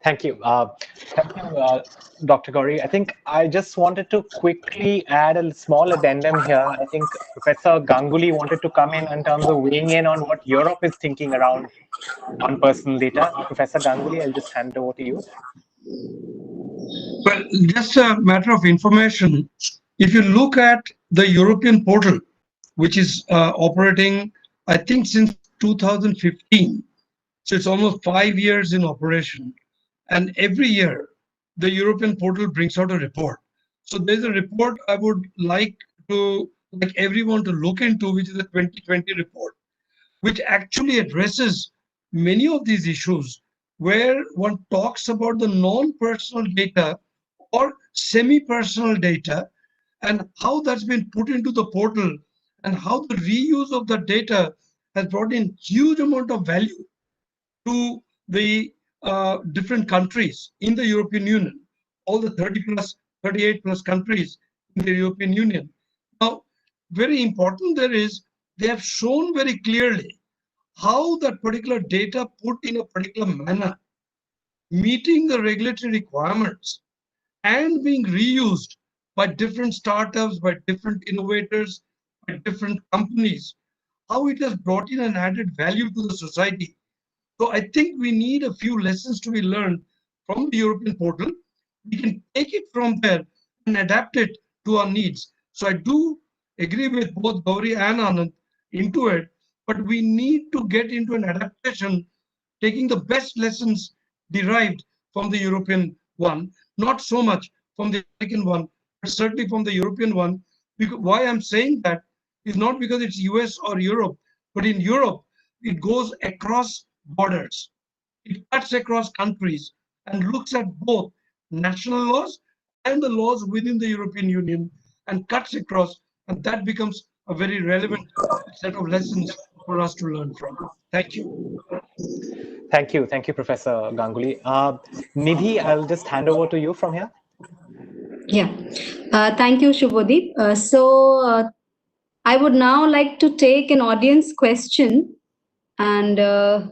Thank you. Thank you, Dr. Gouri. I think I just wanted to quickly add a small addendum here. I think Professor Ganguli wanted to come in terms of weighing in on what Europe is thinking around on personal data. Professor Ganguli, I'll just hand it over to you. Well, just a matter of information. If you look at the European portal, which is operating, I think, since 2015, so it's almost 5 years in operation. And every year, the European portal brings out a report. So there's a report I would like everyone to look into, which is the 2020 report, which actually addresses many of these issues where one talks about the non-personal data or semi-personal data and how that's been put into the portal and how the reuse of the data has brought in huge amount of value to the different countries in the European Union, all the 38 plus countries in the European Union. Now, very important there is, they have shown very clearly how that particular data put in a particular manner, meeting the regulatory requirements and being reused by different startups, by different innovators, by different companies, how it has brought in an added value to the society. So I think we need a few lessons to be learned from the European portal. We can take it from there and adapt it to our needs. So I do agree with both Gouri and Ananth into it, but we need to get into an adaptation, taking the best lessons derived from the European one, not so much from the American one, but certainly from the European one. Because why I'm saying that is not because it's US or Europe, but in Europe, it goes across borders. It cuts across countries and looks at both national laws and the laws within the European Union and cuts across, and that becomes a very relevant set of lessons for us to learn from. Thank you. Thank you. Thank you, Professor Ganguli. Nidhi, I'll just hand over to you from here. Yeah. Thank you, Subhodeep. I would now like to take an audience question, and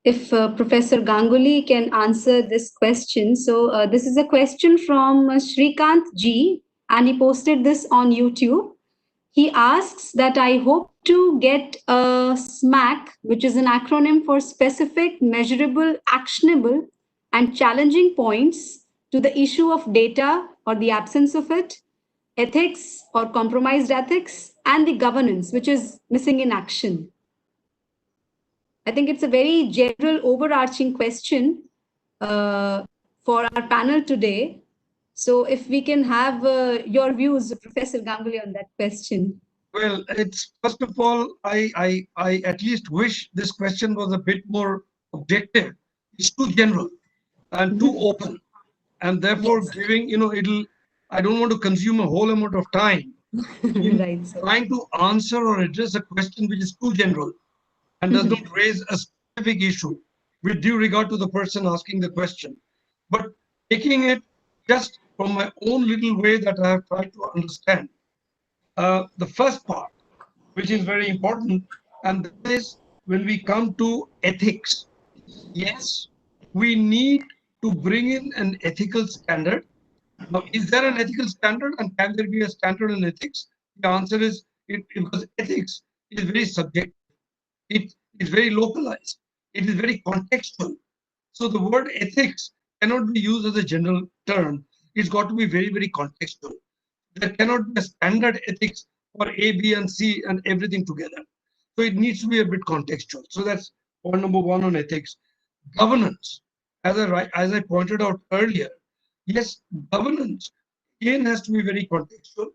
if Professor Ganguli can answer this question. So this is a question from Shrikant G, and he posted this on YouTube. He asks that I hope to get a SMAC, which is an acronym for specific, measurable, actionable, and challenging points to the issue of data or the absence of it, ethics or compromised ethics, and the governance, which is missing in action. I think it's a very general overarching question for our panel today. So if we can have your views, Professor Ganguli, on that question. Well, it's first of all, I at least wish this question was a bit more objective. It's too general and too open, and therefore giving, I don't want to consume a whole amount of time in Right, so trying to answer or address a question which is too general and does not raise a specific issue with due regard to the person asking the question. But taking it just from my own little way that I have tried to understand, the first part, which is very important, and that is when we come to ethics. Yes, we need to bring in an ethical standard. Now, is there an ethical standard, and can there be a standard in ethics? The answer is because ethics is very subjective. It is very localized. It is very contextual. So the word ethics cannot be used as a general term. It's got to be very, very contextual. There cannot be a standard ethics for A, B, and C and everything together. So it needs to be a bit contextual. So that's point number one on ethics. Governance, as I pointed out earlier, yes, governance again has to be very contextual.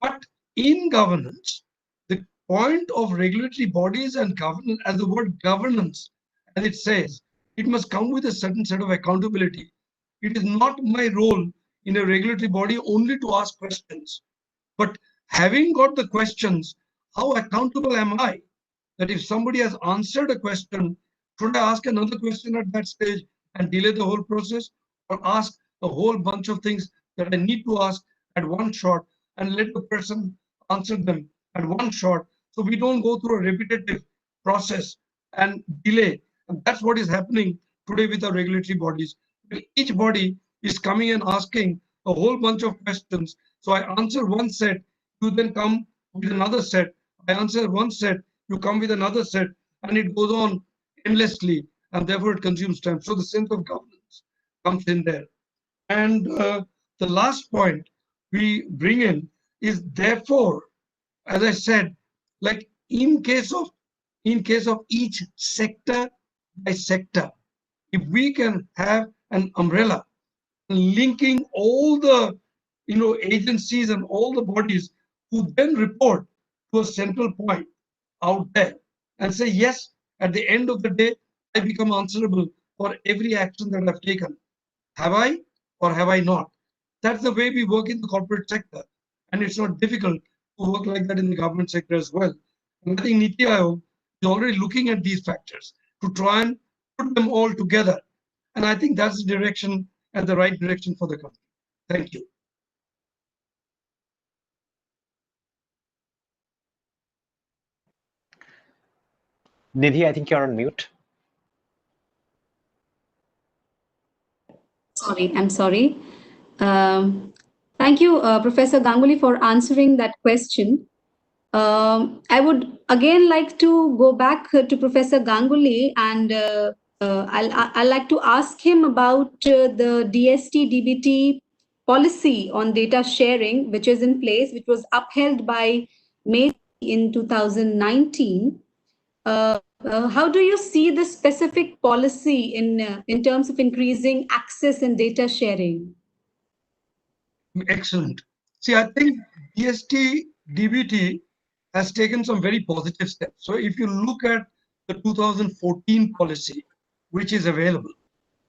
But in governance, the point of regulatory bodies and governance, as the word governance, as it says, it must come with a certain set of accountability. It is not my role in a regulatory body only to ask questions, but having got the questions, how accountable am I? That if somebody has answered a question, should I ask another question at that stage and delay the whole process, or ask a whole bunch of things that I need to ask at one shot and let the person answer them at one shot, so we don't go through a repetitive process and delay. And that's what is happening today with our regulatory bodies. Each body is coming and asking a whole bunch of questions. So I answer one set, you then come with another set. I answer one set, you come with another set, and it goes on endlessly, and therefore it consumes time. So the sense of governance comes in there. And the last point we bring in is therefore, as I said, like in case of each sector by sector, if we can have an umbrella linking all the agencies and all the bodies who then report to a central point out there and say, yes, at the end of the day, I become answerable for every action that I've taken. Have I or have I not? That's the way we work in the corporate sector. And it's not difficult to work like that in the government sector as well. And I think Niti Aayog is already looking at these factors to try and put them all together. And I think that's the direction and the right direction for the country. Thank you. Nidhi, I think you're on mute. Sorry, I'm sorry. Thank you, Professor Ganguli, for answering that question. I would again like to go back to Professor Ganguli, and I'll like to ask him about the DST-DBT policy on data sharing, which is in place, which was upheld by May in 2019. How do you see this specific policy in terms of increasing access and data sharing? Excellent. See, I think DST-DBT has taken some very positive steps. So if you look at the 2014 policy, which is available,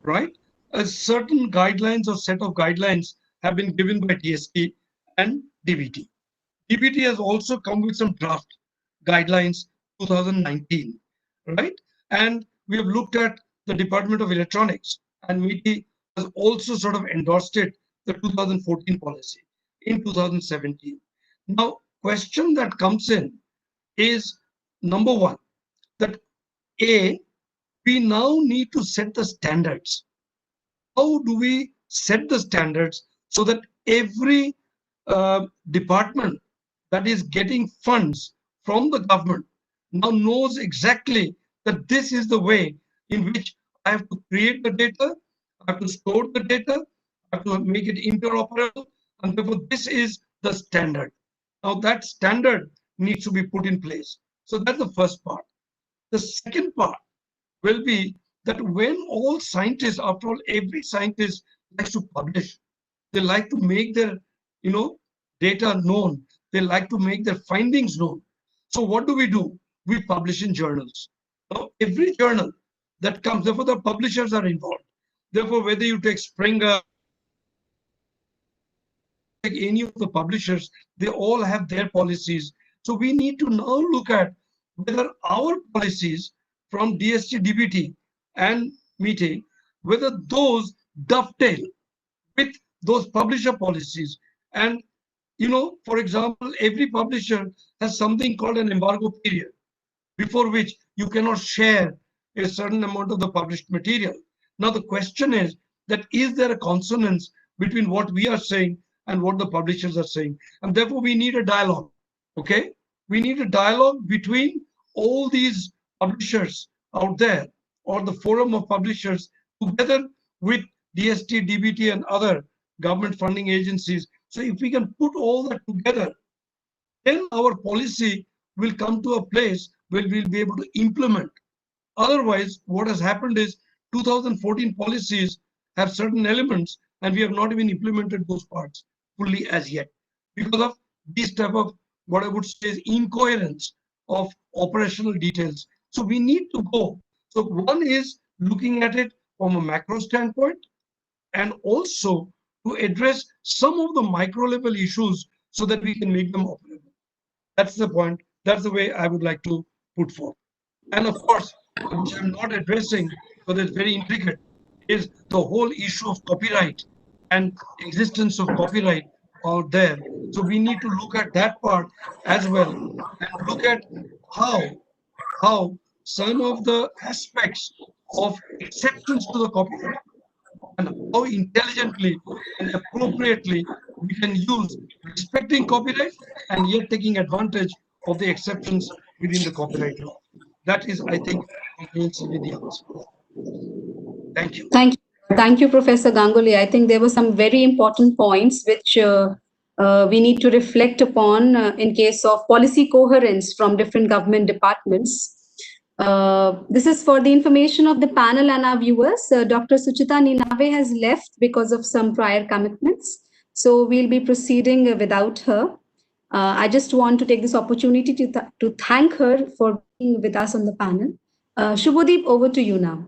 right? A certain guidelines or set of guidelines have been given by DST and DBT. DBT has also come with some draft guidelines 2019, right? And we have looked at the Department of Electronics, and MITI has also sort of endorsed it, the 2014 policy in 2017. Now, question that comes in is number one, that we now need to set the standards. How do we set the standards so that every department that is getting funds from the government now knows exactly that this is the way in which I have to create the data, I have to store the data, I have to make it interoperable, and therefore this is the standard. Now that standard needs to be put in place. So that's the first part. The second part will be that when all scientists, after all, every scientist likes to publish, they like to make their, data known. They like to make their findings known. So what do? We publish in journals. Now, every journal that comes, therefore the publishers are involved. Therefore, whether you take Springer, take any of the publishers, they all have their policies. So we need to now look at whether our policies from DST, DBT and MITI, whether those dovetail with those publisher policies. And, for example, every publisher has something called an embargo period, before which you cannot share a certain amount of the published material. Now, the question is that is there a consonance between what we are saying and what the publishers are saying? And therefore, we need a dialogue, okay? We need a dialogue between all these publishers out there, or the forum of publishers, together with DST, DBT, and other government funding agencies. So if we can put all that together, then our policy will come to a place where we'll be able to implement. Otherwise, what has happened is 2014 policies have certain elements, and we have not even implemented those parts fully as yet because of this type of, what I would say, is incoherence of operational details. So we need to go. So one is looking at it from a macro standpoint, and also to address some of the micro level issues so that we can make them operable. That's the point. That's the way I would like to put forth. And of course, which I'm not addressing, because it's very intricate, is the whole issue of copyright and existence of copyright out there. So we need to look at that part as well, and look at how some of the aspects of exceptions to the copyright and how intelligently and appropriately we can use respecting copyright and yet taking advantage of the exceptions within the copyright law. That is, I think, comprehensively the answer. Thank you. Thank you, Professor Ganguli. I think there were some very important points which we need to reflect upon in case of policy coherence from different government departments. This is for the information of the panel and our viewers. Dr. Suchita Ninawe has left because of some prior commitments. So we'll be proceeding without her. I just want to take this opportunity to thank her for being with us on the panel. Subhodeep, over to you now.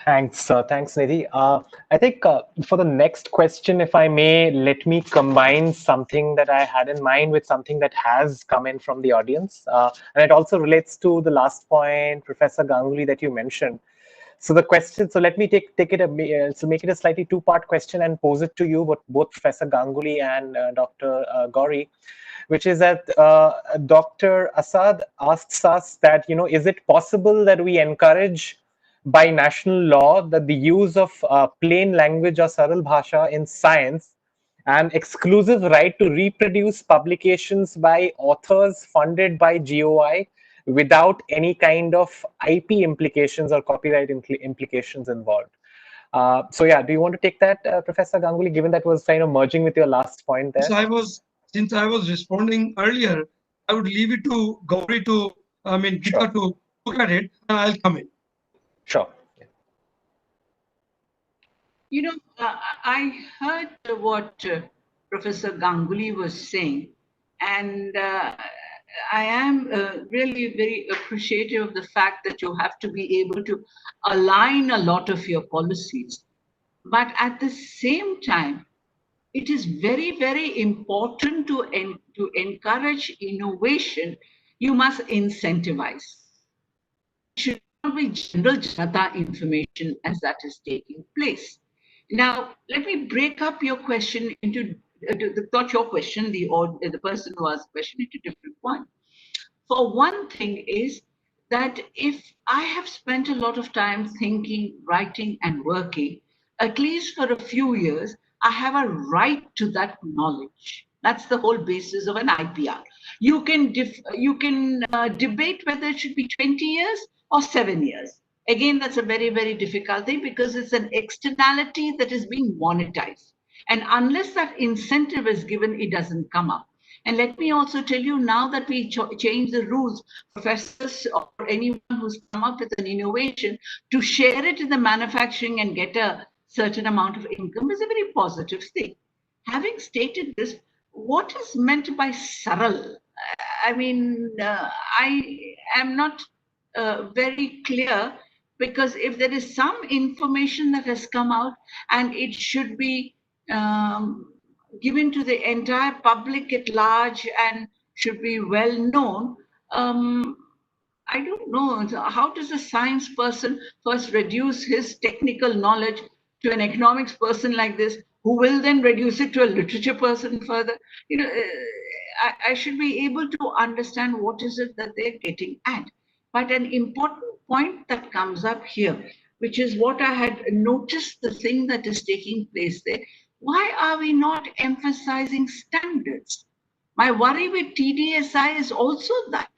Thanks, Nidhi. I think for the next question, if I may, let me combine something that I had in mind with something that has come in from the audience. And it also relates to the last point, Professor Ganguli, that you mentioned. So the question, so let me make it a slightly two-part question and pose it to you, both Professor Ganguli and Dr. Gouri, which is that Dr. Asad asks us that, is it possible that we encourage by national law that the use of plain language or saral bhasha in science and exclusive right to reproduce publications by authors funded by GOI without any kind of IP implications or copyright implications involved? So yeah, do you want to take that, Professor Ganguli, given that was kind of merging with your last point there? Since I was responding earlier, I would leave it to Gouri Geeta to look at it, and I'll come in. Sure. I heard what Professor Ganguli was saying, and I am really very appreciative of the fact that you have to be able to align a lot of your policies. But at the same time, it is very, very important to encourage innovation. You must incentivize. It should not be general janata information as that is taking place. Now, let me break up your question into not your question, the person who asked the question, into different ones. For one thing is that if I have spent a lot of time thinking, writing, and working, at least for a few years, I have a right to that knowledge. That's the whole basis of an IPR. You can debate whether it should be 20 years or 7 years. Again, that's a very, very difficult thing because it's an externality that is being monetized. And unless that incentive is given, it doesn't come up. And let me also tell you, now that we change the rules, professors or anyone who's come up with an innovation to share it in the manufacturing and get a certain amount of income is a very positive thing. Having stated this, what is meant by saral? I mean, I am not very clear, because if there is some information that has come out and it should be given to the entire public at large and should be well known, I don't know, how does a science person first reduce his technical knowledge to an economics person like this, who will then reduce it to a literature person further? I should be able to understand what is it that they're getting at. But an important point that comes up here, which is what I had noticed, the thing that is taking place there, why are we not emphasizing standards? My worry with TDSI is also that.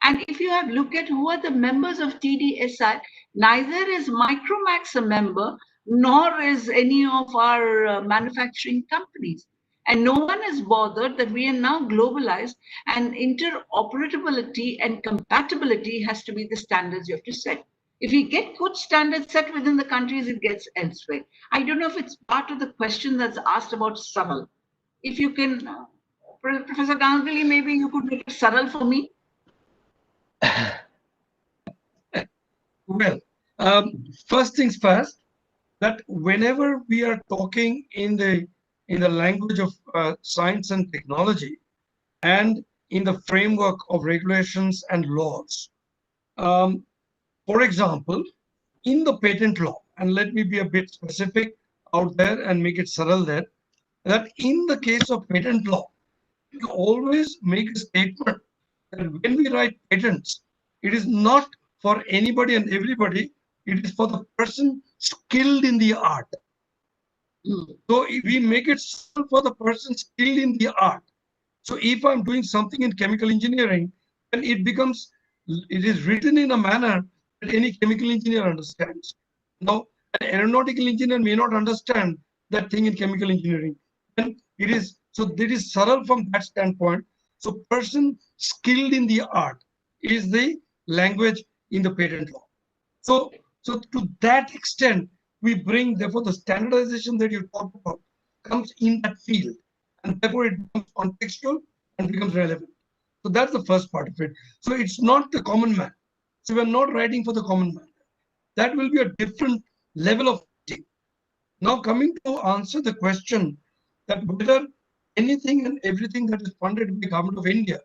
And if you have looked at who are the members of TDSI, neither is Micromax a member, nor is any of our manufacturing companies. And no one is bothered that we are now globalized, and interoperability and compatibility has to be the standards you have to set. If we get good standards set within the countries, it gets elsewhere. I don't know if it's part of the question that's asked about saral. If you can, Professor Ganguli, maybe you could make it saral for me. Well, first things first, that whenever we are talking in the language of science and technology and in the framework of regulations and laws, for example, in the patent law, and let me be a bit specific out there and make it subtle there, that in the case of patent law, we always make a statement that when we write patents, it is not for anybody and everybody. It is for the person skilled in the art. So if we make it for the person skilled in the art. So if I'm doing something in chemical engineering, then it is written in a manner that any chemical engineer understands. Now, an aeronautical engineer may not understand that thing in chemical engineering. And so that is subtle from that standpoint. So person skilled in the art is the language in the patent law. So to that extent, we bring, therefore, the standardization that you talked about comes in that field, and therefore it becomes contextual and becomes relevant. So that's the first part of it. So it's not the common man. So we're not writing for the common man. That will be a different level of writing. Now coming to answer the question that whether anything and everything that is funded by the government of India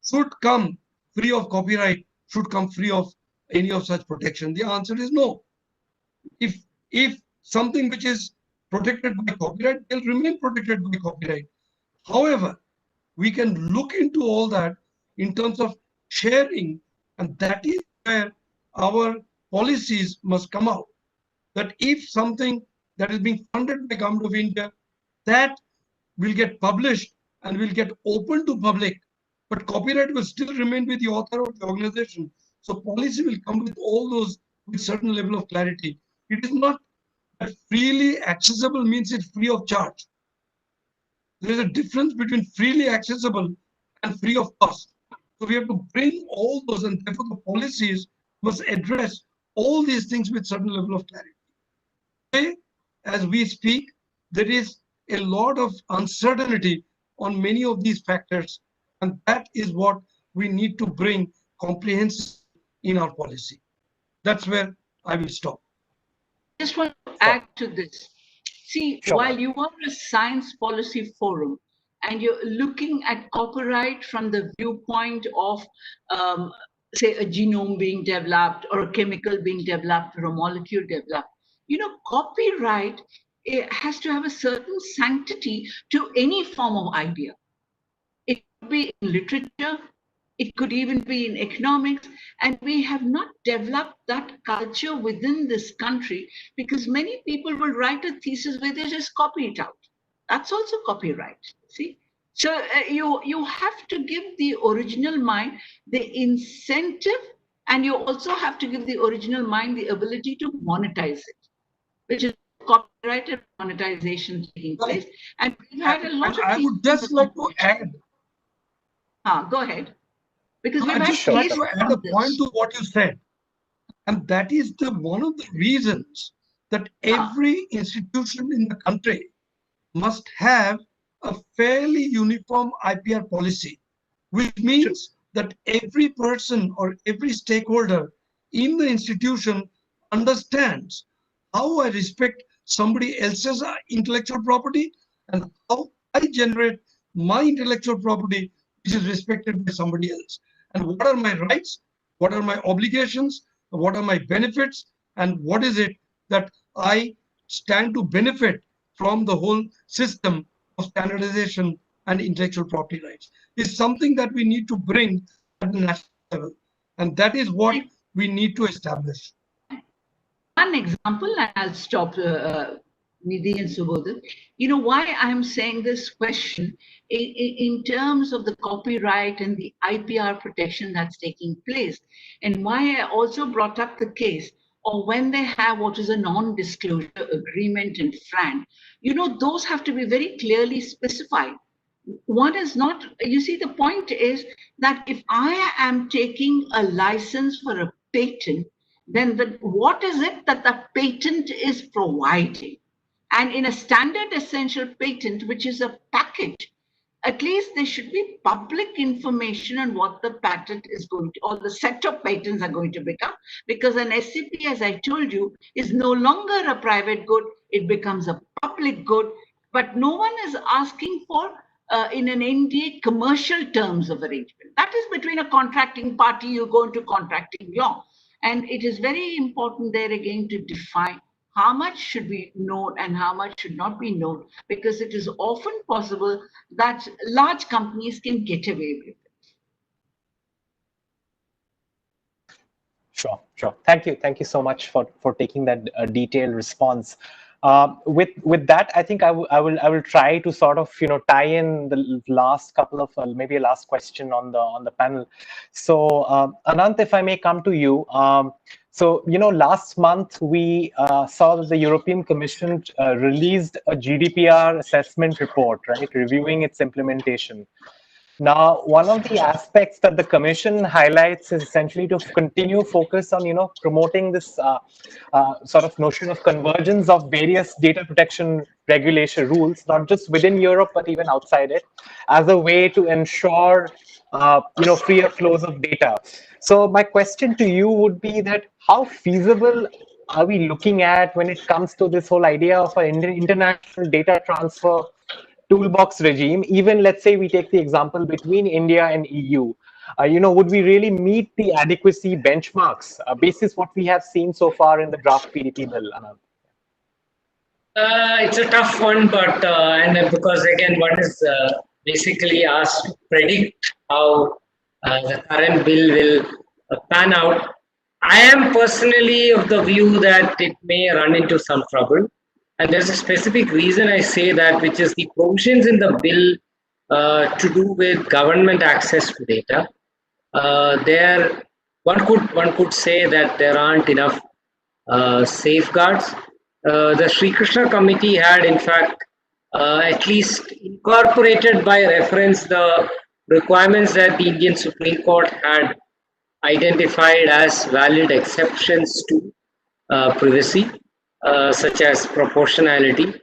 should come free of copyright, should come free of any of such protection. The answer is no. If something which is protected by copyright, they'll remain protected by copyright. However, we can look into all that in terms of sharing, and that is where our policies must come out. That if something that is being funded by Government of India, that will get published and will get open to public, but copyright will still remain with the author or the organization. So policy will come with all those with certain level of clarity. It is not that freely accessible means it's free of charge. There is a difference between freely accessible and free of cost. So we have to bring all those, and therefore the policies must address all these things with certain level of clarity. Today, as we speak, there is a lot of uncertainty on many of these factors, and that is what we need to bring comprehensive in our policy. That's where I will stop. Just want to add to this. See, Sure. while you are a science policy forum and you're looking at copyright from the viewpoint of, say, a genome being developed or a chemical being developed or a molecule developed, copyright, it has to have a certain sanctity to any form of idea. It could be in literature, it could even be in economics, and we have not developed that culture within this country because many people will write a thesis where they just copy it out. That's also copyright, see? So you have to give the original mind the incentive, and you also have to give the original mind the ability to monetize it, which is copyrighted monetization taking place. And we've had a lot of I would just like to add. Go ahead. Because I just like to add a point to what you said. And that is one of the reasons that every institution in the country must have a fairly uniform IPR policy, which means that every person or every stakeholder in the institution understands how I respect somebody else's intellectual property and how I generate my intellectual property, which is respected by somebody else. And what are my rights? What are my obligations? What are my benefits? And what is it that I stand to benefit from the whole system of standardization and intellectual property rights? Is something that we need to bring at the national level. And that is what we need to establish. One example, and I'll stop Nidhi and Subhodeep. Why I'm saying this question in terms of the copyright and the IPR protection that's taking place, and why I also brought up the case or when they have what is a non-disclosure agreement in FRAND, those have to be very clearly specified. One is not, you see, the point is that if I am taking a license for a patent, then what is it that the patent is providing? And in a standard essential patent, which is a package, at least there should be public information on what the patent is going to, or the set of patents are going to become, because an SCP, as I told you, is no longer a private good, it becomes a public good, but no one is asking for in an NDA commercial terms of arrangement. That is between a contracting party, you go into contracting law. And it is very important there again to define how much should be known and how much should not be known, because it is often possible that large companies can get away with it. Sure, sure. Thank you so much for taking that detailed response. With that, I think I will try to sort of tie in the last couple of maybe a last question on the panel. So Ananth, if I may come to you. So last month we saw that the European Commission released a GDPR assessment report, right, reviewing its implementation. Now, one of the aspects that the Commission highlights is essentially to continue focus on, promoting this sort of notion of convergence of various data protection regulation rules, not just within Europe, but even outside it, as a way to ensure, freer flows of data. So my question to you would be that how feasible are we looking at when it comes to this whole idea of an international data transfer toolbox regime? Even let's say we take the example between India and EU, would we really meet the adequacy benchmarks basis what we have seen so far in the draft PDP bill, Ananth? It's a tough one, but and because again, one is basically asked to predict how the current bill will pan out. I am personally of the view that it may run into some trouble. And there's a specific reason I say that, which is the provisions in the bill to do with government access to data. There, one could say that there aren't enough safeguards. The Sri Krishna Committee had, in fact, at least incorporated by reference the requirements that the Indian Supreme Court had identified as valid exceptions to privacy, such as proportionality.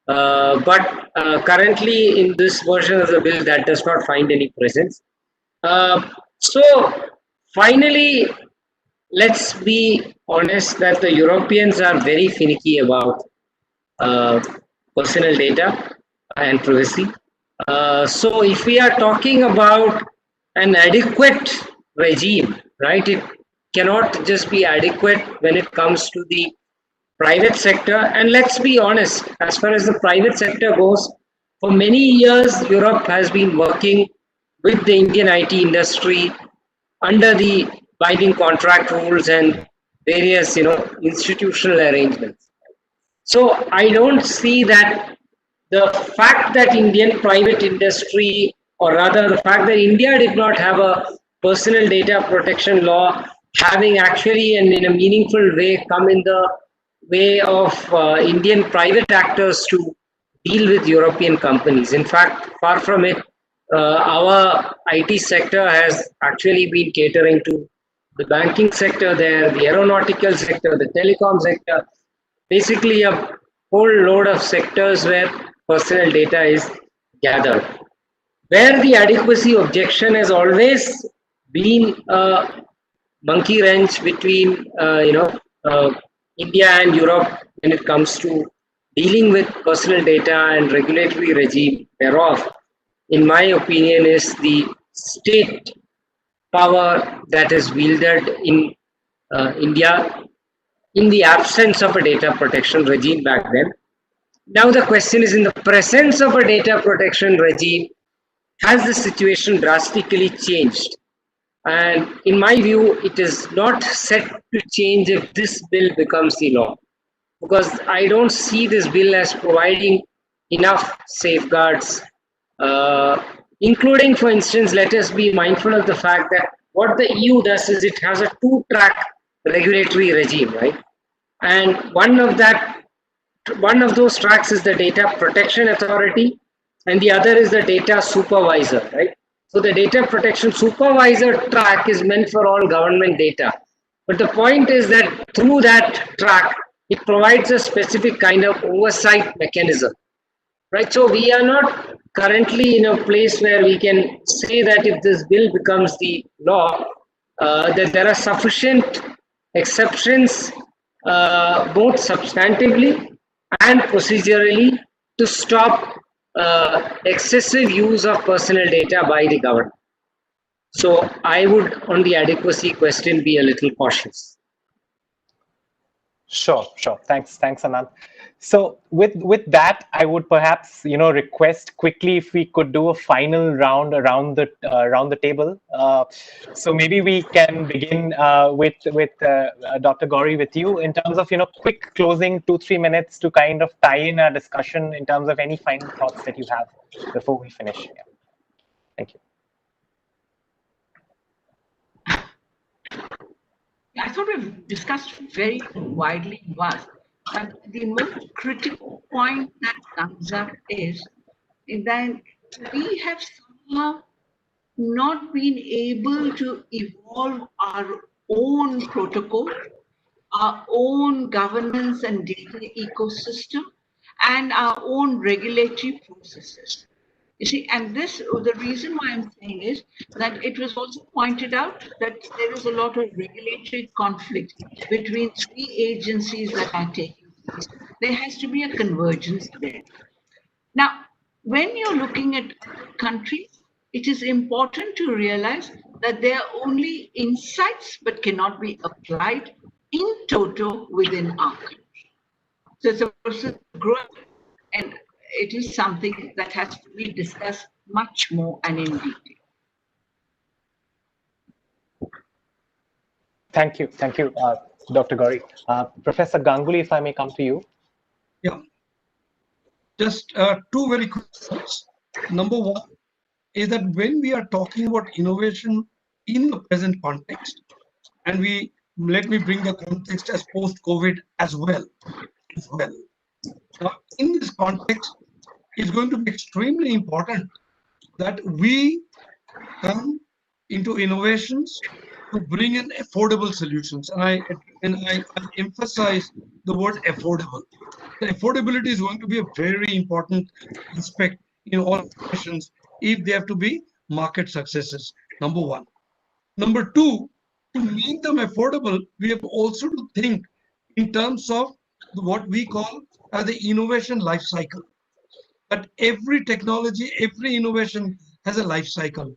But currently in this version of the bill, that does not find any presence. So finally, let's be honest that the Europeans are very finicky about personal data and privacy. So if we are talking about an adequate regime, right, it cannot just be adequate when it comes to the private sector. And let's be honest, as far as the private sector goes, for many years, Europe has been working with the Indian IT industry under the binding contract rules and various, institutional arrangements. So I don't see that the fact that Indian private industry, or rather the fact that India did not have a personal data protection law, having actually and in a meaningful way come in the way of Indian private actors to deal with European companies. In fact, far from it, our IT sector has actually been catering to the banking sector there, the aeronautical sector, the telecom sector, basically a whole load of sectors where personal data is gathered. Where the adequacy objection has always been a monkey wrench between, India and Europe when it comes to dealing with personal data and regulatory regime thereof, in my opinion, is the state power that is wielded in India in the absence of a data protection regime back then. Now the question is, in the presence of a data protection regime, has the situation drastically changed? And in my view, it is not set to change if this bill becomes the law, because I don't see this bill as providing enough safeguards, including, for instance, let us be mindful of the fact that what the EU does is it has a two-track regulatory regime, right? And one of those tracks is the Data Protection Authority, and the other is the Data Supervisor, right? So the Data Protection Supervisor track is meant for all government data. But the point is that through that track, it provides a specific kind of oversight mechanism, right? So we are not currently in a place where we can say that if this bill becomes the law, that there are sufficient exceptions, both substantively and procedurally, to stop excessive use of personal data by the government. So I would, on the adequacy question, be a little cautious. Sure. Thanks, Ananth. So with that, I would perhaps request quickly if we could do a final round around the table. So maybe we can begin with Dr. Gouri, with you, in terms of quick closing 2-3 minutes to kind of tie in our discussion in terms of any final thoughts that you have before we finish. Yeah. Thank you. I thought we've discussed very widely and vast, but the most critical point that comes up is that we have somehow not been able to evolve our own protocol, our own governance and data ecosystem, and our own regulatory processes. You see, and the reason why I'm saying is that it was also pointed out that there is a lot of regulatory conflict between three agencies that are taking place. There has to be a convergence there. Now, when you're looking at other countries, it is important to realize that they are only insights but cannot be applied in toto within our country. So it's a process of growth, and it is something that has to be discussed much more and in detail. Thank you, Dr. Gouri. Professor Ganguli, if I may come to you. Yeah. Just two very quick thoughts. Number one is that when we are talking about innovation in the present context, and let me bring the context as post-COVID as well. Now, in this context, it's going to be extremely important that we come into innovations to bring in affordable solutions. And I emphasize the word affordable. The affordability is going to be a very important aspect in all innovations if they have to be market successes, number one. Number two, to make them affordable, we have also to think in terms of what we call as the innovation life cycle. That every technology, every innovation has a life cycle.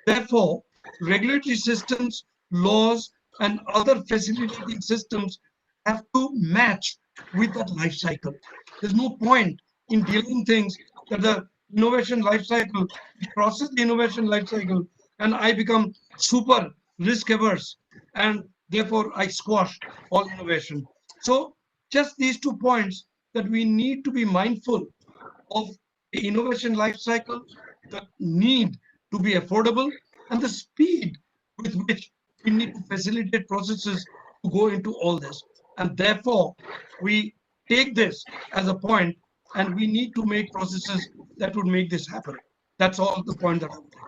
Therefore, regulatory systems, laws, and other facilitating systems have to match with that life cycle. There's no point in dealing things that the innovation life cycle, process the innovation life cycle, and I become super risk averse, and therefore I squash all innovation. So just these 2 points, that we need to be mindful of the innovation life cycle, the need to be affordable, and the speed with which we need to facilitate processes to go into all this. And therefore, we take this as a point, and we need to make processes that would make this happen. That's all the point that I would make.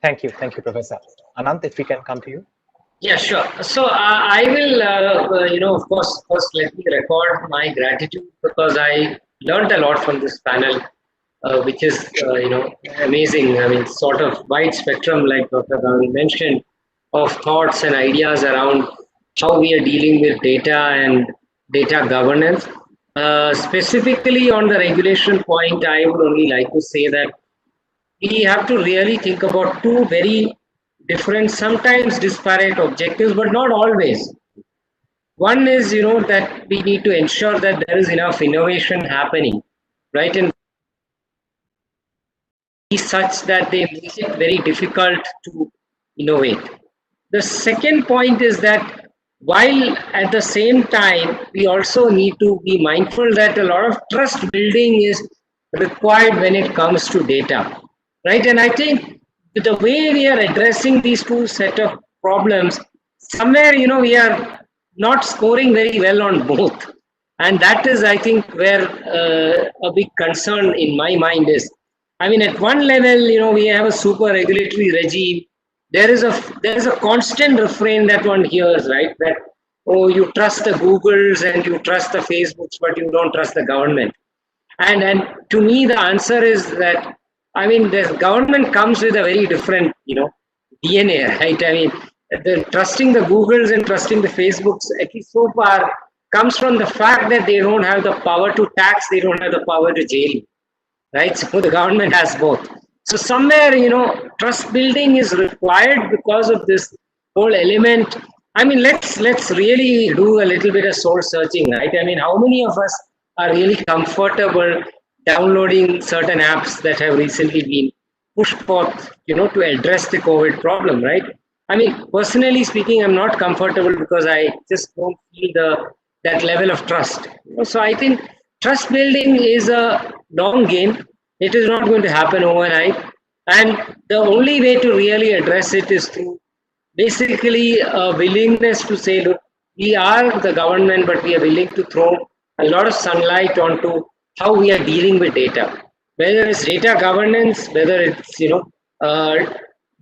Thank you, Professor. Ananth, if we can come to you. Yeah, sure. So I will, of course, first let me record my gratitude, because I learned a lot from this panel, which is, amazing. I mean, sort of wide spectrum, like Dr. Ganguli mentioned, of thoughts and ideas around how we are dealing with data and data governance. Specifically on the regulation point, I would only like to say that we have to really think about two very different, sometimes disparate objectives, but not always. One is, that we need to ensure that there is enough innovation happening, right? And such that they make it very difficult to innovate. The second point is that while at the same time, we also need to be mindful that a lot of trust building is required when it comes to data, right? And I think the way we are addressing these two set of problems, somewhere, we are not scoring very well on both. And that is, I think, where a big concern in my mind is. I mean, at one level, we have a super regulatory regime. There is a constant refrain that one hears, right? That, oh, you trust the Googles and you trust the Facebooks, but you don't trust the government. And to me, the answer is that, I mean, the government comes with a very different, DNA, right? I mean, trusting the Googles and trusting the Facebooks, at least so far, comes from the fact that they don't have the power to tax, they don't have the power to jail, right? So the government has both. So somewhere, trust building is required because of this whole element I mean, let's really do a little bit of soul searching, right? I mean, how many of us are really comfortable downloading certain apps that have recently been pushed forth, to address the COVID problem, right? I mean, personally speaking, I'm not comfortable because I just don't feel that level of trust. So I think trust building is a long game. It is not going to happen overnight, and the only way to really address it is through basically a willingness to say, look, we are the government, but we are willing to throw a lot of sunlight onto how we are dealing with data. Whether it's data governance, whether it's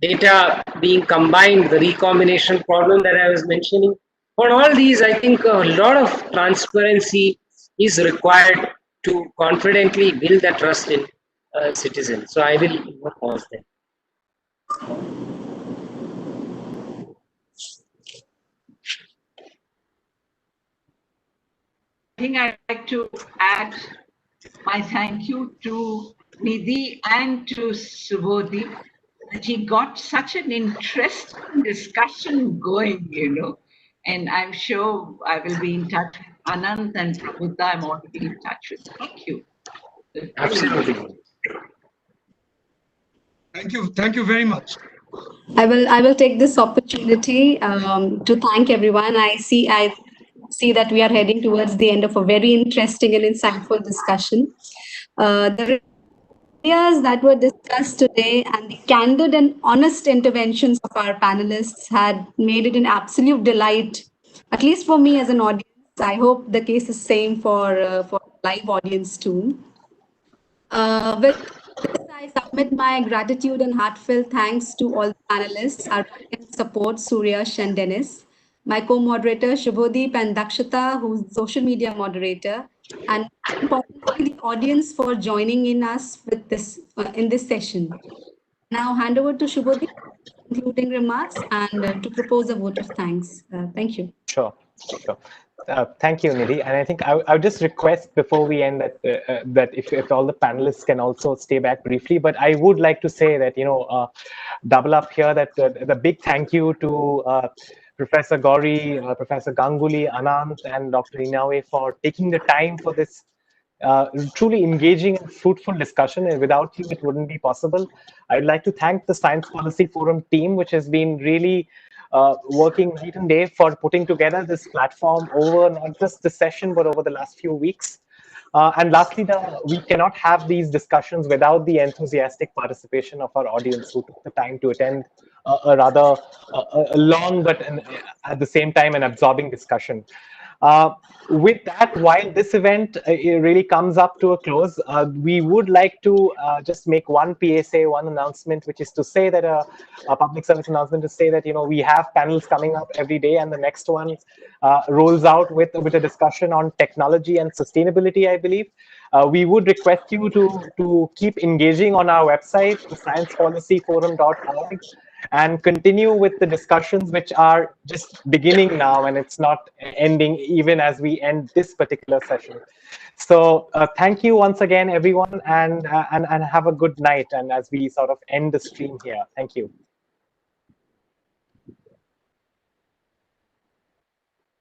data being combined, the recombination problem that I was mentioning. For all these, I think a lot of transparency is required to confidently build that trust in citizens. So I will pause there. I think I'd like to add my thank you to Nidhi and to Subhodeep that he got such an interesting discussion going, and I'm sure I will be in touch with Ananth and Prabuddha. I'm already in touch with. Thank you. Absolutely. Thank you very much. I will take this opportunity to thank everyone. I see that we are heading towards the end of a very interesting and insightful discussion. The ideas that were discussed today and the candid and honest interventions of our panelists had made it an absolute delight, at least for me as an audience. I hope the case is same for live audience too. With this, I submit my gratitude and heartfelt thanks to all the panelists, our support, Suryesh and Dennis, my co-moderator, Subhodeep and Dakshata, who's the social media moderator, and importantly, the audience for joining in us with this in this session. Now, hand over to Subhodeep for concluding remarks and to propose a vote of thanks. Thank you. Sure. Thank you, Nidhi. And I think I would just request before we end that if all the panelists can also stay back briefly. But I would like to say that, double up here that the big thank you to Professor Gouri, Professor Ganguli, Ananth, and Dr. Ninawe for taking the time for this truly engaging and fruitful discussion. And without you, it wouldn't be possible. I'd like to thank the Science Policy Forum team, which has been really working night and day for putting together this platform over not just this session, but over the last few weeks. And lastly, we cannot have these discussions without the enthusiastic participation of our audience who took the time to attend a rather long, but at the same time, an absorbing discussion. With that, while this event it really comes up to a close, we would like to just make one PSA, one announcement, which is to say that a public service announcement to say that we have panels coming up every day, and the next one rolls out with a discussion on technology and sustainability, I believe. We would request you to keep engaging on our website, sciencepolicyforum.org, and continue with the discussions which are just beginning now, and it's not ending even as we end this particular session. So thank you once again, everyone, and have a good night. And as we sort of end the stream here, thank you.